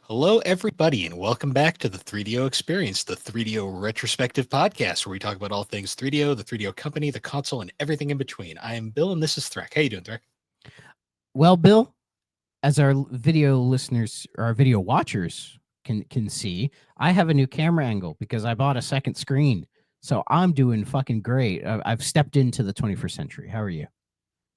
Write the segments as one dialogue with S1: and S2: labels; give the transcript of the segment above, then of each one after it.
S1: Hello, everybody, and welcome back to the 3DO Experience, the 3DO retrospective podcast, where we talk about all things 3DO, the 3DO company, the console, and everything in between. I am Bill, and this is Threk. How you doing, Threk?
S2: Well, Bill, as our video listeners or our video watchers can see, I have a new camera angle because I bought a second screen. So I'm doing fucking great. I've stepped into the 21st century. How are you?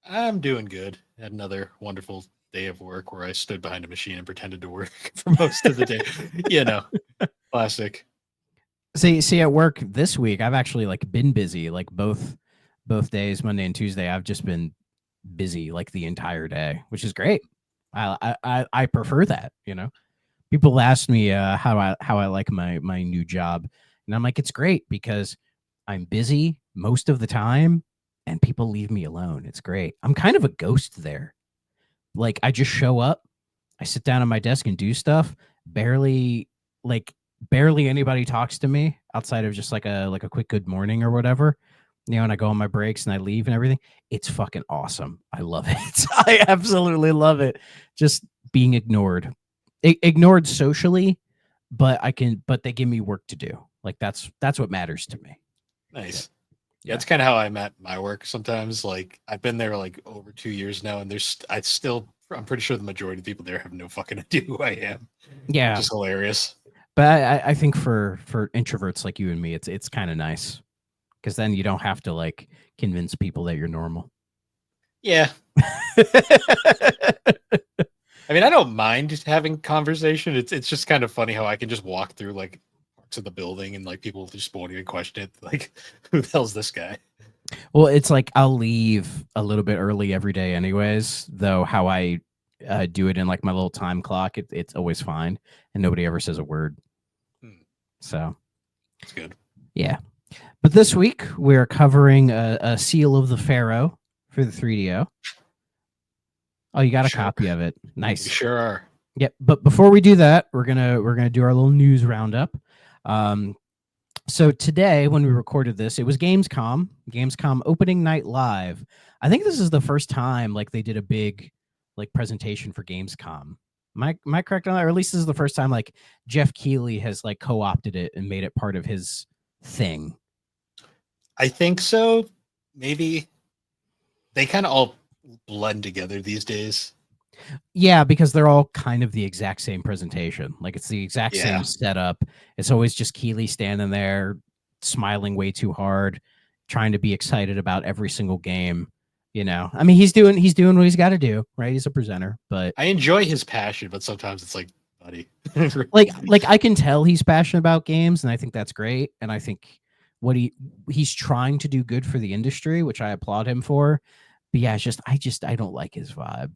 S1: I'm doing good. Had another wonderful day of work where I stood behind a machine and pretended to work for most of the day. You know, classic.
S2: See, at work this week, I've actually been busy. Like both days, Monday and Tuesday, I've just been busy like the entire day, which is great. I prefer that. People ask me how I like my new job, and I'm like, it's great because I'm busy most of the time, and people leave me alone. It's great. I'm kind of a ghost there. Like I just show up, I sit down at my desk and do stuff. Barely like barely anybody talks to me outside of just like a quick good morning or whatever. And I go on my breaks and I leave and everything. It's fucking awesome. I love it. I absolutely love it. Just being ignored socially, but they give me work to do. Like that's what matters to me.
S1: Nice. Yeah,
S2: Yeah.
S1: it's kind of how I'm at my work sometimes. Like, I've been there like over 2 years now, and I'm pretty sure the majority of people there have no fucking idea who I am. Which
S2: Yeah.
S1: is hilarious.
S2: But I think for introverts like you and me, it's kind of nice because then you don't have to like convince people that you're normal.
S1: Yeah. I mean, I don't mind having conversation. It's just kind of funny how I can just walk through like parts of the building and like people just won't even question it. Like, who the hell's this guy?
S2: Well, it's like I'll leave a little bit early every day, anyways. Though how I do it in like my little time clock, it's always fine, and nobody ever says a word.
S1: Hmm,
S2: So
S1: that's good.
S2: yeah. But this week we're covering a Seal of the Pharaoh for the 3DO. Oh, you got a
S1: Sure.
S2: copy of it.
S1: We
S2: Nice.
S1: sure are.
S2: Yep. But before we do that, we're gonna do our little news roundup. Um, so today, when we recorded this, it was Gamescom opening night live. I think this is the first time like they did a big like presentation for Gamescom. Am I correct on that? Or at least this is the first time like Jeff Keighley has like co-opted it and made it part of his thing.
S1: I think so. Maybe they kind of all blend together these days.
S2: Yeah, because they're all kind of the exact same presentation. Like it's the exact
S1: Yeah.
S2: same setup. It's always just Keeley standing there, smiling way too hard, trying to be excited about every single game. I mean, he's doing what he's got to do, right? He's a presenter, but
S1: I enjoy his passion, but sometimes it's like, buddy.
S2: like I can tell he's passionate about games, and I think that's great. And I think what he's trying to do good for the industry, which I applaud him for. But yeah, I don't like his vibe.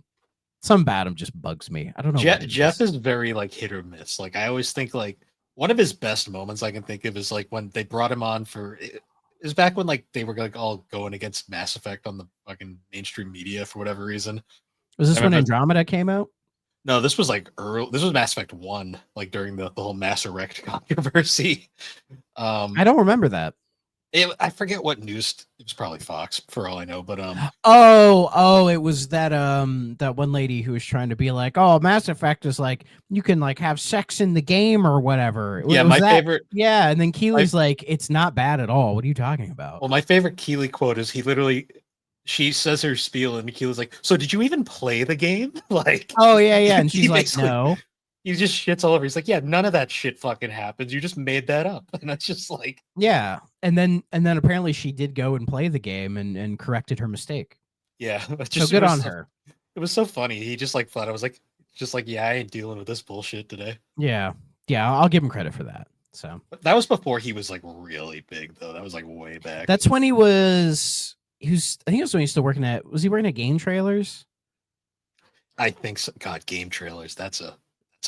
S2: Some about him just bugs me. I don't know what it
S1: Jeff
S2: is.
S1: is very like hit or miss. Like, I always think like one of his best moments I can think of is like when they brought him on for it is back when like they were like all going against Mass Effect on the fucking mainstream media for whatever reason.
S2: Was
S1: I
S2: this when
S1: remember
S2: Andromeda came out?
S1: no, this was like early. This was Mass Effect 1, like during the whole Mass Effect controversy.
S2: I don't remember that.
S1: I forget what news. It was probably Fox for all I know, but
S2: Oh, it was that one lady who was trying to be like, oh, Mass Effect is like you can like have sex in the game or whatever.
S1: yeah,
S2: Was
S1: my
S2: that?
S1: favorite.
S2: Yeah, and then
S1: My
S2: Keely's like, it's not bad at all. What are you talking about?
S1: well, my favorite Keeley quote is he literally she says her spiel and Keely's like, "So did you even play the game?" Like
S2: Oh yeah, and
S1: he
S2: she's like,
S1: basically
S2: no.
S1: he just shits all over. He's like, "Yeah, none of that shit fucking happens. You just made that up." And that's just like,
S2: Yeah, and then apparently she did go and play the game and corrected her mistake.
S1: yeah,
S2: So good on her.
S1: it was so funny. He just like flat. I was like, just like, yeah, I ain't dealing with this bullshit today.
S2: Yeah, yeah, I'll give him credit for that. So
S1: But that was before he was like really big, though. That was like way back.
S2: that's when he was I think it was when he was still working at was he working at Game Trailers?
S1: I think so. God, game trailers. That's a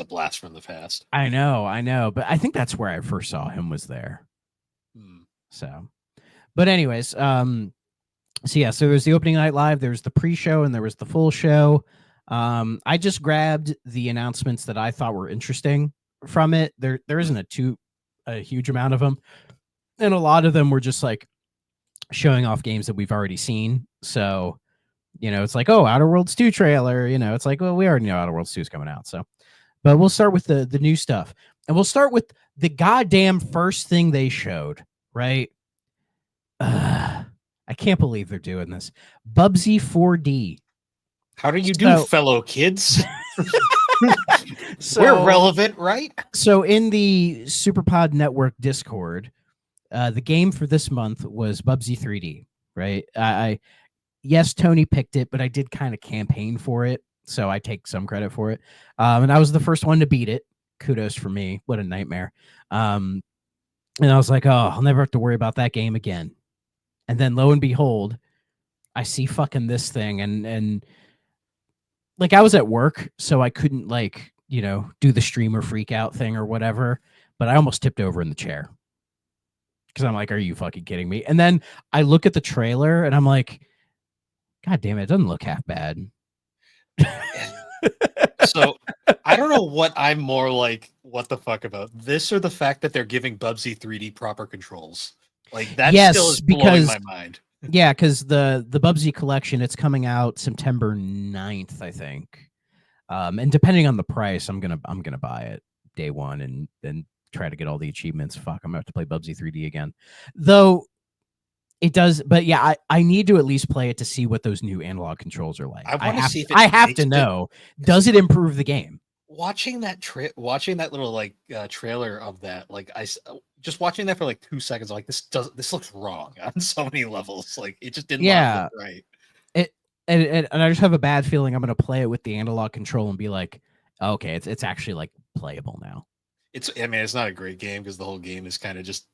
S1: blast from the past.
S2: I know, but I think that's where I first saw him was there.
S1: Hmm.
S2: So, but anyways, so yeah, so there's the opening night live, there's the pre-show, and there was the full show. I just grabbed the announcements that I thought were interesting from it. There isn't a huge amount of them, and a lot of them were just like showing off games that we've already seen. So it's like, oh, Outer Worlds 2 trailer. It's like, well, we already know Outer Worlds 2 is coming out. So, But we'll start with the new stuff, and we'll start with the goddamn first thing they showed. Right? I can't believe they're doing this. Bubsy 4D.
S1: How do you do,
S2: So,
S1: fellow kids? We're
S2: so,
S1: relevant, right?
S2: so in the Superpod Network Discord, the game for this month was Bubsy 3D. Right? Yes, Tony picked it, but I did kind of campaign for it, so I take some credit for it. And I was the first one to beat it. Kudos for me. What a nightmare. And I was like, oh, I'll never have to worry about that game again. And then lo and behold, I see fucking this thing, and like I was at work, so I couldn't like do the streamer freak out thing or whatever. But I almost tipped over in the chair because I'm like, are you fucking kidding me? And then I look at the trailer and I'm like, God damn it, it doesn't look half bad.
S1: So I don't know what I'm more like, what the fuck about this or the fact that they're giving Bubsy 3D proper controls. Like that still
S2: Yes,
S1: is blowing
S2: because
S1: my mind.
S2: yeah, because the Bubsy collection, it's coming out September 9th, I think. And depending on the price, I'm gonna buy it day one and then try to get all the achievements. Fuck, I'm gonna have to play Bubsy 3D again. Though it does, but yeah, I need to at least play it to see what those new analog controls are like.
S1: I want to see if it
S2: I have
S1: makes
S2: to
S1: it.
S2: know, does it improve the game?
S1: Watching that little like trailer of that, like just watching that for like 2 seconds, like this looks wrong on so many levels. Like it just did not look
S2: Yeah.
S1: right.
S2: It and I just have a bad feeling I'm gonna play it with the analog control and be like, okay, it's actually like playable now.
S1: I mean, it's not a great game because the whole game is kind of just.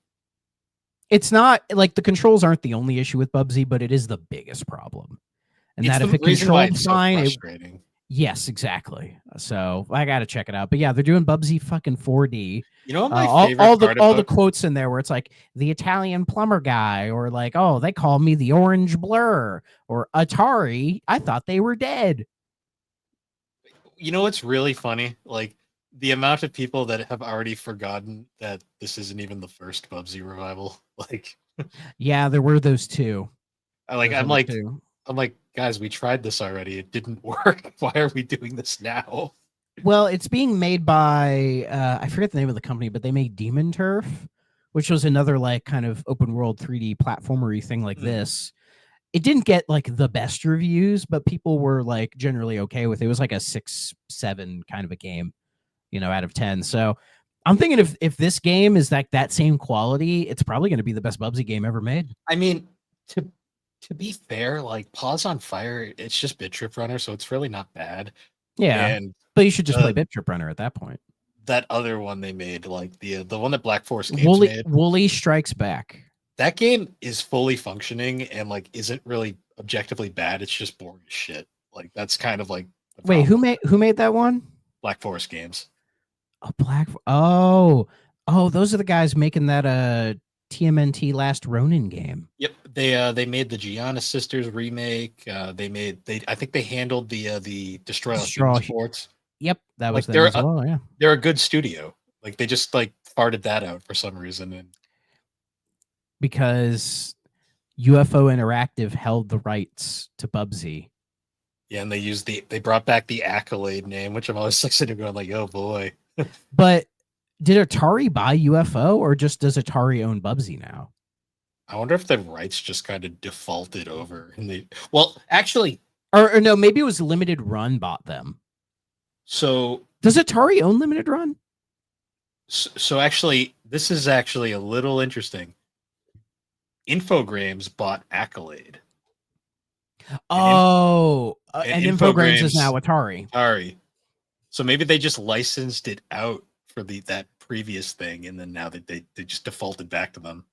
S2: It's not like the controls aren't the only issue with Bubsy, but it is the biggest problem. And
S1: It's
S2: that if
S1: the
S2: it
S1: reason why
S2: controlled
S1: it's so
S2: fine,
S1: frustrating.
S2: yes, exactly. So I gotta check it out. But yeah, they're doing Bubsy fucking 4D.
S1: You know what my favorite part
S2: All the
S1: about?
S2: quotes in there where it's like the Italian plumber guy, or like, oh, they call me the orange blur, or Atari. I thought they were dead.
S1: You know what's really funny? Like the amount of people that have already forgotten that this isn't even the first Bubsy revival. Like,
S2: Yeah, there were those two.
S1: I like,
S2: Those were
S1: I'm
S2: the
S1: like,
S2: two.
S1: I'm like, guys, we tried this already. It didn't work. Why are we doing this now?
S2: Well, it's being made by I forget the name of the company, but they made Demon Turf, which was another like kind of open world 3D platformery thing like
S1: Hmm.
S2: this. It didn't get like the best reviews, but people were like generally okay with it. It was like a 6, 7 kind of a game, out of 10. So I'm thinking if this game is like that same quality, it's probably going to be the best Bubsy game ever made.
S1: I mean, to to be fair, like Paws on Fire, it's just Bit Trip Runner, so it's really not bad.
S2: Yeah,
S1: And
S2: but you should just play
S1: the
S2: Bit Trip Runner at that point.
S1: that other one they made, like the one that Black Forest Games
S2: Wooly
S1: made,
S2: Wooly Strikes Back.
S1: that game is fully functioning and like isn't really objectively bad. It's just boring as shit. Like that's kind of like the
S2: Wait,
S1: problem.
S2: who made that one?
S1: Black Forest Games.
S2: Oh, those are the guys making that TMNT Last Ronin game.
S1: Yep, they made the Gianna Sisters remake. They I think they handled the Destroy All Human
S2: Straw.
S1: Sports.
S2: Yep, that was
S1: Like
S2: them as well. Yeah,
S1: they're a good studio. Like they just like farted that out for some reason. And
S2: because UFO Interactive held the rights to Bubsy.
S1: yeah, and they brought back the Accolade name, which I'm always like sitting there going like, oh boy.
S2: But did Atari buy UFO, or just does Atari own Bubsy now?
S1: I wonder if the rights just kind of defaulted over. And well, actually,
S2: Or no, maybe it was Limited Run bought them.
S1: so
S2: Does Atari own Limited Run?
S1: so actually, this is actually a little interesting. Infogrames bought Accolade.
S2: Oh,
S1: And
S2: and Infogrames is now
S1: Infogrames,
S2: Atari.
S1: sorry. So maybe they just licensed it out for that previous thing, and then now they just defaulted back to them.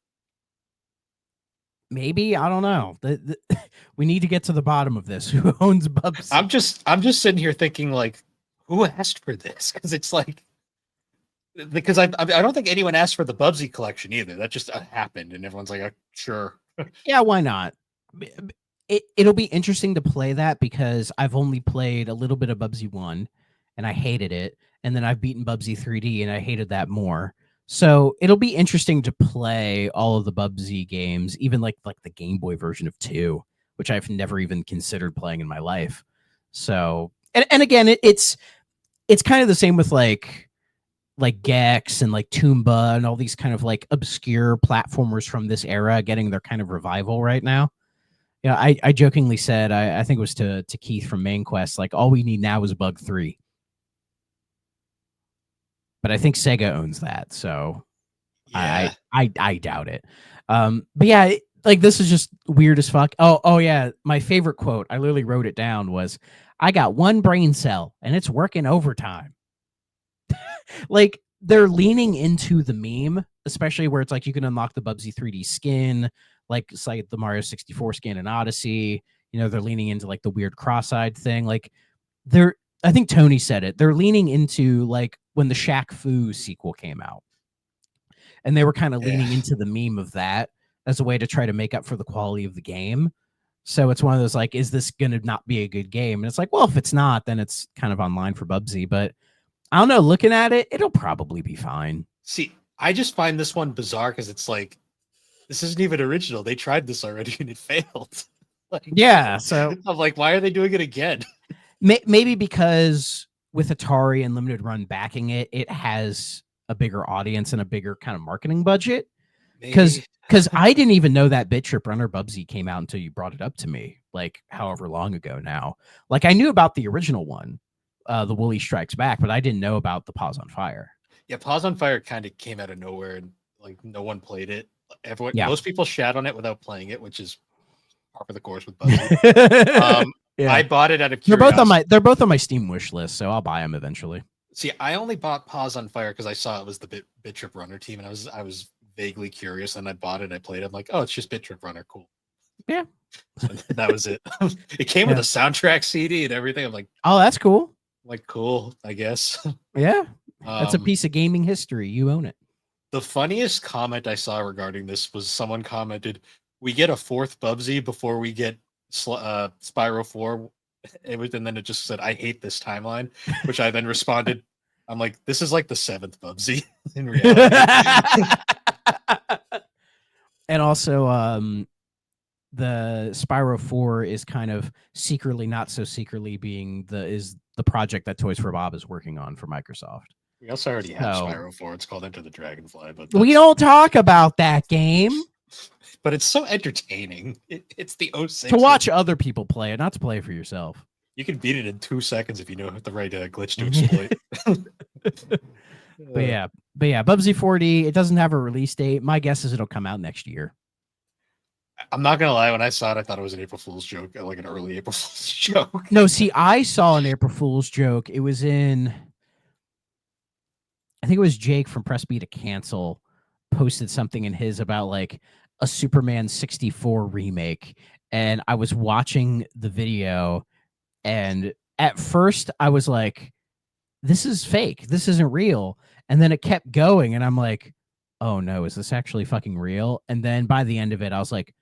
S2: Maybe, I don't know. We need to get to the bottom of this. Who owns Bubsy?
S1: I'm just sitting here thinking like, who asked for this? Because it's like, because I don't think anyone asked for the Bubsy collection either. That just happened, and everyone's like, sure.
S2: Yeah, why not? It'll be interesting to play that because I've only played a little bit of Bubsy 1 and I hated it. And then I've beaten Bubsy 3D and I hated that more. So it'll be interesting to play all of the Bubsy games, even like the Game Boy version of 2, which I've never even considered playing in my life. So and again, it's kind of the same with like Gex and like Toomba and all these kind of like obscure platformers from this era getting their kind of revival right now. Yeah, I jokingly said I think it was to Keith from Main Quest, like all we need now is Bug 3. But I think Sega owns that, so
S1: Yeah.
S2: I doubt it. But yeah, like this is just weird as fuck. Oh yeah, my favorite quote, I literally wrote it down, was I got one brain cell and it's working overtime. Like they're leaning into the meme, especially where it's like you can unlock the Bubsy 3D skin, like it's like the Mario 64 skin in Odyssey. You know, they're leaning into like the weird cross-eyed thing. Like they're I think Tony said it. They're leaning into like when the Shaq Fu sequel came out. And they were kind of
S1: Yeah.
S2: leaning into the meme of that as a way to try to make up for the quality of the game. So it's one of those like, is this going to not be a good game? And it's like, well, if it's not, then it's kind of online for Bubsy. But I don't know. Looking at it, it'll probably be fine.
S1: See, I just find this one bizarre because it's like this isn't even original. They tried this already and it failed. Like,
S2: Yeah. So
S1: I'm like, why are they doing it again?
S2: maybe because with Atari and Limited Run backing it, it has a bigger audience and a bigger kind of marketing budget. Because
S1: Maybe.
S2: I didn't even know that Bit Trip Runner Bubsy came out until you brought it up to me, like however long ago now. Like I knew about the original one, the Woolly Strikes Back, but I didn't know about the Pause on Fire.
S1: Yeah, Pause on Fire kind of came out of nowhere and like no one played it. Everyone,
S2: Yeah.
S1: most people shat on it without playing it, which is par for the course with Bubsy.
S2: Yeah.
S1: I bought it out of
S2: They're both on
S1: curiosity.
S2: they're both on my Steam wish list, so I'll buy them eventually.
S1: See, I only bought Pause on Fire because I saw it was the Bit Trip Runner team, and I was vaguely curious, and I bought it. I played it. I'm like, oh, it's just Bit Trip Runner, cool.
S2: Yeah.
S1: And that was it. It came with a soundtrack CD and everything. I'm
S2: Oh, that's cool.
S1: like cool, I guess.
S2: Yeah. That's a
S1: Um,
S2: piece of gaming history. You own it.
S1: the funniest comment I saw regarding this was someone commented, "We get a fourth Bubsy before we get Spyro 4." And then it just said, "I hate this timeline," which I then responded, "I'm like, this is like the seventh Bubsy in reality."
S2: And also, the Spyro 4 is kind of secretly, not so secretly, being the project that Toys for Bob is working on for Microsoft.
S1: We also already have
S2: So
S1: Spyro 4. It's called Enter the Dragonfly, but
S2: we don't talk about that game.
S1: but it's so entertaining. It's the
S2: To
S1: 06.
S2: watch other people play it, not to play for yourself.
S1: You can beat it in 2 seconds if you know the right glitch to exploit.
S2: But yeah, Bubsy 4D, it doesn't have a release date. My guess is it'll come out next year.
S1: I'm not gonna lie. When I saw it, I thought it was an April Fool's joke, like an early April Fool's joke.
S2: No, see, I saw an April Fool's joke. It was in, I think it was Jake from Press B to Cancel posted something in his about like a Superman 64 remake. And I was watching the video, and at first I was like, this is fake. This isn't real. And then it kept going, and I'm like, oh no, is this actually fucking real? And then by the end of it, I was like,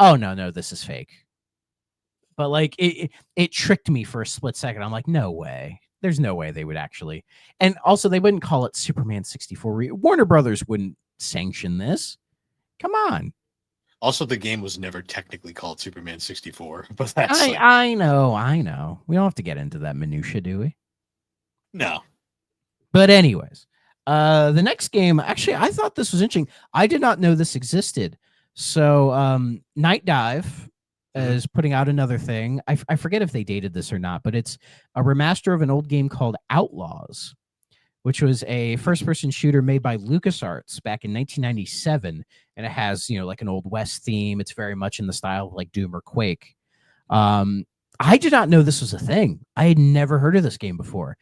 S2: oh no, this is fake. But like it tricked me for a split second. I'm like, no way. There's no way they would actually. And also, they wouldn't call it Superman 64. Warner Brothers wouldn't sanction this. Come on.
S1: Also, the game was never technically called Superman 64, but that's
S2: I know. We don't have to get into that minutia, do we?
S1: no.
S2: But anyways, the next game, actually, I thought this was interesting. I did not know this existed. So Night Dive is putting out another thing. I forget if they dated this or not, but it's a remaster of an old game called Outlaws, which was a first-person shooter made by LucasArts back in 1997, and it has, you know, like an Old West theme. It's very much in the style of like Doom or Quake. I did not know this was a thing. I had never heard of this game before.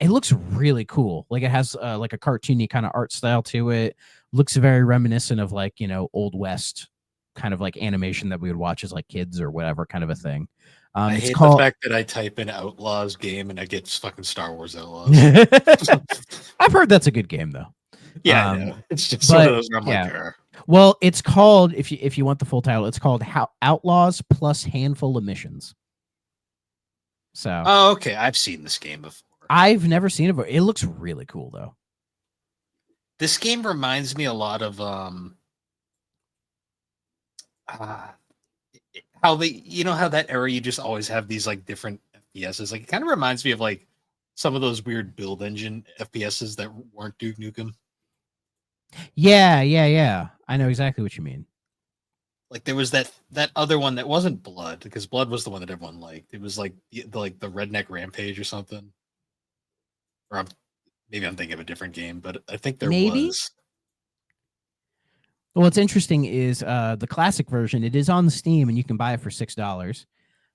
S2: It looks really cool. Like it has like a cartoony kind of art style to it. Looks very reminiscent of like, you know, Old West kind of like animation that we would watch as like kids or whatever kind of a thing.
S1: I
S2: It's
S1: hate
S2: called
S1: the fact that I type in Outlaws game and I get fucking Star Wars Outlaws.
S2: I've heard that's a good game though.
S1: Yeah, I know. It's just one of those where I'm like,
S2: well, it's called, if you want the full title, it's called Outlaws plus Handful of Missions. So
S1: oh, okay. I've seen this game before.
S2: I've never seen it, but it looks really cool though.
S1: This game reminds me a lot of how they, you know, how that era you just always have these like different FPSs. Like it kind of reminds me of like some of those weird build engine FPSs that weren't Duke Nukem.
S2: Yeah. I know exactly what you mean.
S1: Like there was that other one that wasn't Blood, because Blood was the one that everyone liked. It was like the Redneck Rampage or something. Or maybe I'm thinking of a different game, but I think there
S2: Maybe.
S1: was.
S2: Well, what's interesting is the classic version. It is on Steam, and you can buy it for $6.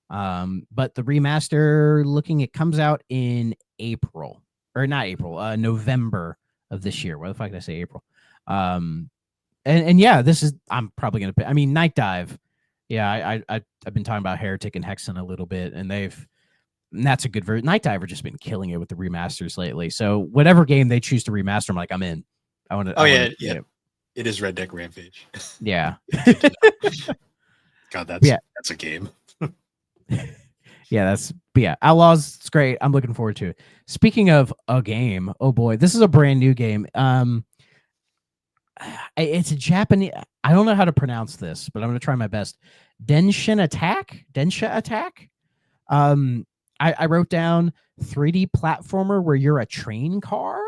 S2: But the remaster, it comes out in April, or not April, November of this year. Why the fuck did I say April? And yeah, I'm probably gonna pay. I mean, Night Dive. Yeah, I've been talking about Heretic and Hexen a little bit, and that's a good version. Night Dive have just been killing it with the remasters lately. So whatever game they choose to remaster, I'm like, I'm in. I want to.
S1: Oh
S2: I want
S1: yeah,
S2: to
S1: yeah.
S2: play it.
S1: It is Redneck Rampage.
S2: Yeah.
S1: Good to know. God, that's a game.
S2: Yeah, but yeah, Outlaws, it's great. I'm looking forward to it. Speaking of a game, oh boy, this is a brand new game. It's a Japanese. I don't know how to pronounce this, but I'm going to try my best. Densha Attack. I wrote down 3D platformer where you're a train car.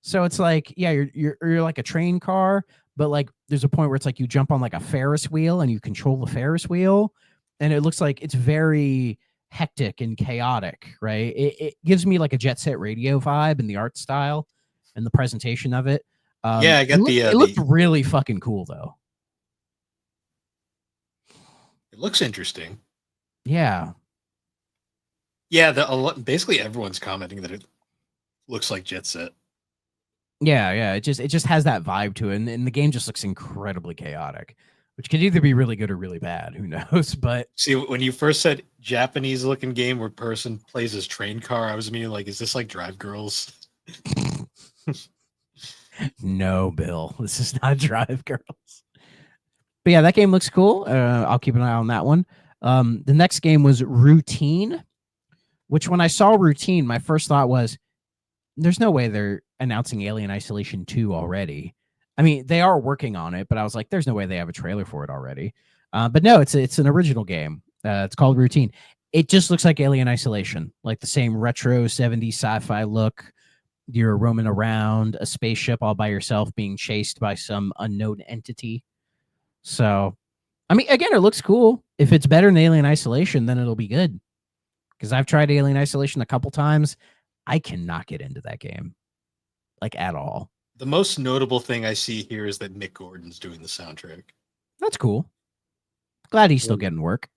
S2: So it's like, yeah, you're like a train car, but like there's a point where it's like you jump on like a Ferris wheel and you control the Ferris wheel, and it looks like it's very hectic and chaotic, right? It gives me like a Jet Set Radio vibe in the art style and the presentation of it.
S1: Yeah, I got
S2: It looked really fucking cool though.
S1: It looks interesting.
S2: Yeah.
S1: Yeah, basically everyone's commenting that it looks like Jet Set.
S2: Yeah. It just has that vibe to it, and the game just looks incredibly chaotic, which could either be really good or really bad. Who knows? But
S1: see, when you first said Japanese-looking game where person plays his train car, I was meaning like, is this like Drive Girls?
S2: No, Bill, this is not Drive Girls. But yeah, that game looks cool. I'll keep an eye on that one. The next game was Routine, which when I saw Routine, my first thought was, there's no way they're announcing Alien Isolation 2 already. I mean, they are working on it, but I was like, there's no way they have a trailer for it already. But no, it's an original game. It's called Routine. It just looks like Alien Isolation, like the same retro 70s sci-fi look. You're roaming around a spaceship all by yourself, being chased by some unknown entity. So, I mean, again, it looks cool. If it's better than Alien Isolation, then it'll be good. Because I've tried Alien Isolation a couple times. I cannot get into that game, like at all.
S1: The most notable thing I see here is that Mick Gordon's doing the soundtrack.
S2: That's cool. Glad he's still getting work.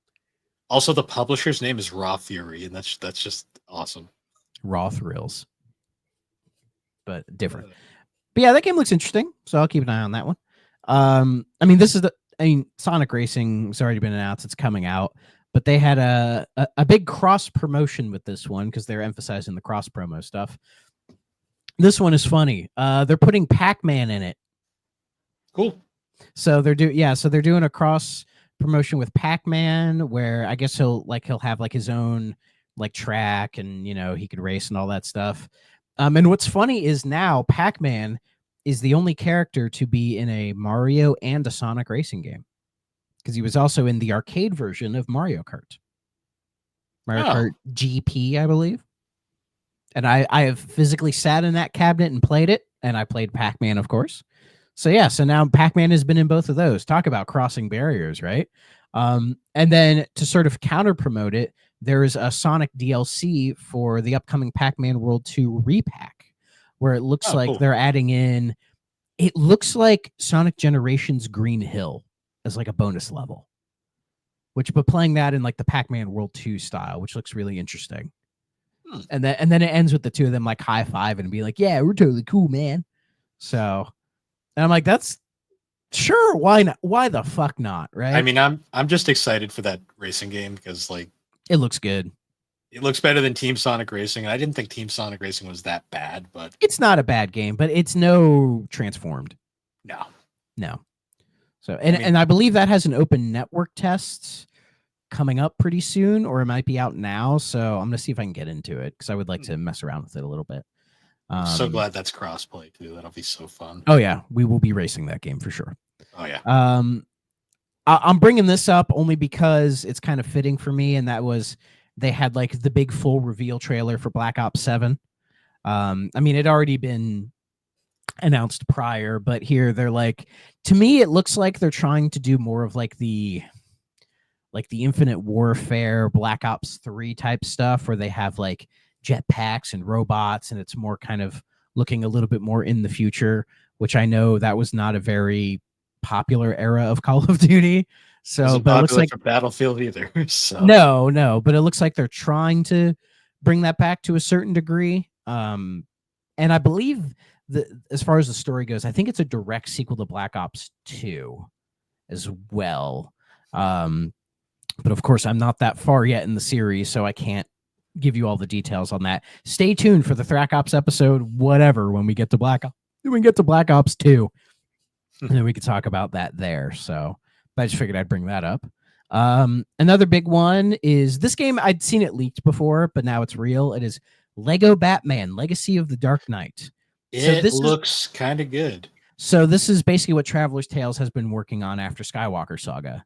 S1: Also, the publisher's name is Raw Fury, and that's just awesome.
S2: Raw Thrills, but different. But yeah, that game looks interesting, so I'll keep an eye on that one. I mean, Sonic Racing's already been announced; it's coming out. But they had a big cross promotion with this one because they're emphasizing the cross promo stuff. This one is funny. They're putting Pac-Man in it.
S1: Cool.
S2: So they're doing a cross promotion with Pac-Man where I guess he'll have like his own like track, and he could race and all that stuff. And what's funny is now Pac-Man is the only character to be in a Mario and a Sonic racing game, because he was also in the arcade version of Mario Kart. Kart GP, I believe. And I have physically sat in that cabinet and played it, and I played Pac-Man, of course. So yeah, so now Pac-Man has been in both of those. Talk about crossing barriers, right? And then to sort of counter promote it, there is a Sonic DLC for the upcoming Pac-Man World 2 repack, where it looks like they're adding in, it looks like Sonic Generations Green Hill as like a bonus level, but playing that in like the Pac-Man World 2 style, which looks really interesting. And then it ends with the two of them like high five and be like, yeah, we're totally cool, man. So, and I'm like, that's sure. Why not? Why the fuck not? Right.
S1: I mean, I'm just excited for that racing game because like
S2: it looks good.
S1: It looks better than Team Sonic Racing. I didn't think Team Sonic Racing was that bad, but
S2: it's not a bad game, but it's no Transformed. No. So, and I believe that has an open network test coming up pretty soon, or it might be out now. So I'm gonna see if I can get into it because I would like to mess around with it a little bit.
S1: I'm so glad that's crossplay too. That'll be so fun.
S2: Oh yeah, we will be racing that game for sure.
S1: Oh yeah.
S2: I'm bringing this up only because it's kind of fitting for me, and that was they had like the big full reveal trailer for Black Ops 7. I mean, it'd already been announced prior, but here they're like, to me, it looks like they're trying to do more of like the Infinite Warfare, Black Ops 3 type stuff, where they have like jetpacks and robots, and it's more kind of looking a little bit more in the future, which I know that was not a very popular era of Call of Duty. So,
S1: Wasn't
S2: but it looks
S1: popular
S2: like
S1: for Battlefield either. So
S2: no, but it looks like they're trying to bring that back to a certain degree. And I believe that as far as the story goes, I think it's a direct sequel to Black Ops 2 as well. But of course, I'm not that far yet in the series, so I can't give you all the details on that. Stay tuned for the Thrack Ops episode, whatever, when we get to Black Ops 2. And then we could talk about that there. So, but I just figured I'd bring that up. Another big one is this game. I'd seen it leaked before, but now it's real. It is Lego Batman: Legacy of the Dark Knight.
S1: it looks kind of good.
S2: So this is basically what Traveler's Tales has been working on after Skywalker Saga.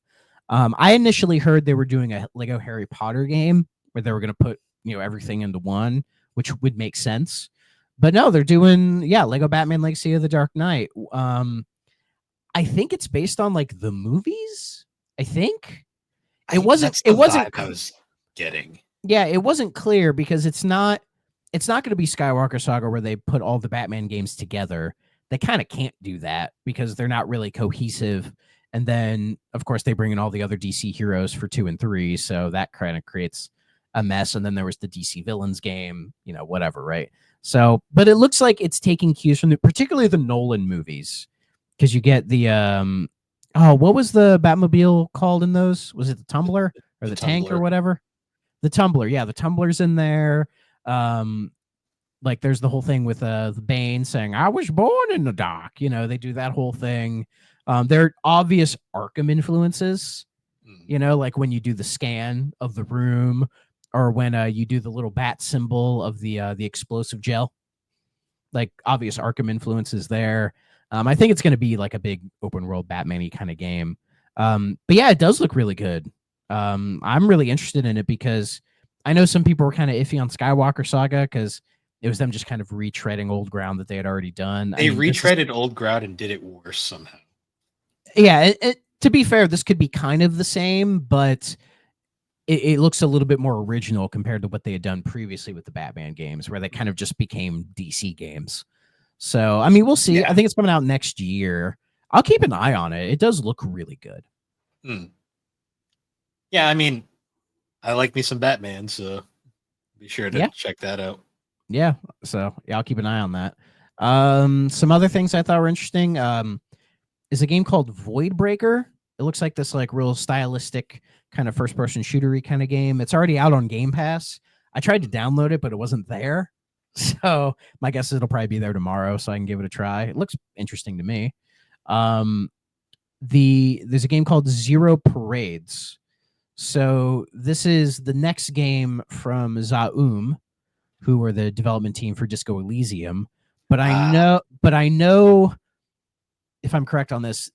S2: I initially heard they were doing a Lego Harry Potter game where they were going to put everything into one, which would make sense. But no, they're doing Lego Batman: Legacy of the Dark Knight. I think it's based on like the movies. I think it wasn't. It wasn't.
S1: I was getting.
S2: Yeah, it wasn't clear because it's not. It's not going to be Skywalker Saga where they put all the Batman games together. They kind of can't do that because they're not really cohesive. And then, of course, they bring in all the other DC heroes for 2 and 3, so that kind of creates a mess. And then there was the DC Villains game, whatever, right? So, but it looks like it's taking cues from particularly the Nolan movies, because you get the what was the Batmobile called in those? Was it the Tumbler or the tank or whatever? The Tumbler, yeah, the Tumbler's in there. Like there's the whole thing with the Bane saying, "I was born in the dark." They do that whole thing. There are obvious Arkham influences, like when you do the scan of the room, or when you do the little bat symbol of the explosive gel. Like obvious Arkham influences there. I think it's going to be like a big open world Batman-y kind of game. But yeah, it does look really good. I'm really interested in it because I know some people were kind of iffy on Skywalker Saga because it was them just kind of retreading old ground that they had already done.
S1: They retreaded old ground and did it worse somehow.
S2: Yeah, to be fair, this could be kind of the same, but it looks a little bit more original compared to what they had done previously with the Batman games, where they kind of just became DC games. So, I mean, we'll see. Yeah. I think it's coming out next year. I'll keep an eye on it. It does look really good.
S1: Yeah, I mean, I like me some Batman, so be sure to check that out.
S2: Yeah, so I'll keep an eye on that. Some other things I thought were interesting is a game called Void Breaker. It looks like this like real stylistic kind of first-person shootery kind of game. It's already out on Game Pass. I tried to download it, but it wasn't there. So my guess is it'll probably be there tomorrow, so I can give it a try. It looks interesting to me. There's a game called Zero Parades. So this is the next game from Zaum, who were the development team for Disco Elysium. But I know if I'm correct on this,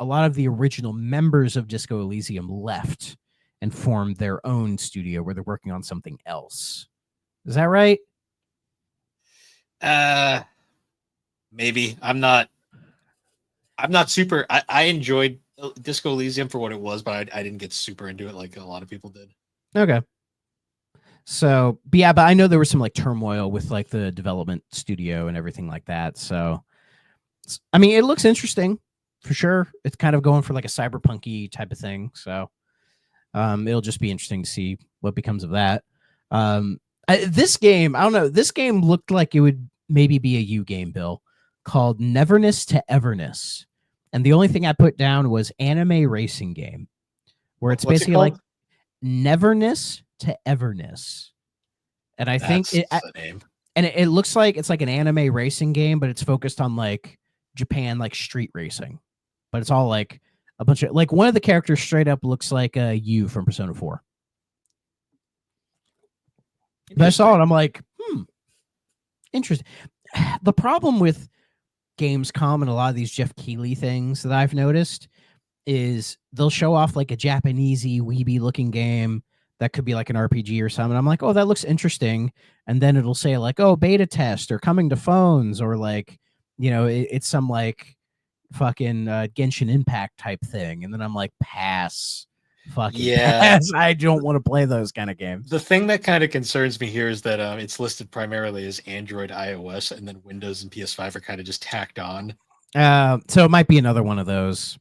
S2: a lot of the original members of Disco Elysium left and formed their own studio where they're working on something else. Is that right?
S1: Maybe. I'm not super. I enjoyed Disco Elysium for what it was, but I didn't get super into it like a lot of people did.
S2: Okay. So, but yeah, but I know there was some like turmoil with like the development studio and everything like that. So, I mean, it looks interesting for sure. It's kind of going for like a cyberpunky type of thing. So, it'll just be interesting to see what becomes of that. This game, I don't know. This game looked like it would maybe be a U game, Bill, called Neverness to Everness. And the only thing I put down was anime racing game, where it's basically like Neverness to Everness. And I think the name. And it looks like it's like an anime racing game, but it's focused on like Japan, like street racing. But it's all like a bunch of like one of the characters straight up looks like a U from Persona 4. But I saw it, I'm like, interesting. The problem with Gamescom and a lot of these Jeff Keighley things that I've noticed is they'll show off like a Japanesey weeby looking game, that could be like an RPG or something. I'm like, oh, that looks interesting. And then it'll say like, oh, beta test or coming to phones, or like, it's some like fucking Genshin Impact type thing. And then I'm like, pass, fucking
S1: Yeah.
S2: pass. I don't want to play those kind of games.
S1: The thing that kind of concerns me here is that it's listed primarily as Android, iOS, and then Windows and PS5 are kind of just tacked on.
S2: So it might be another one of those,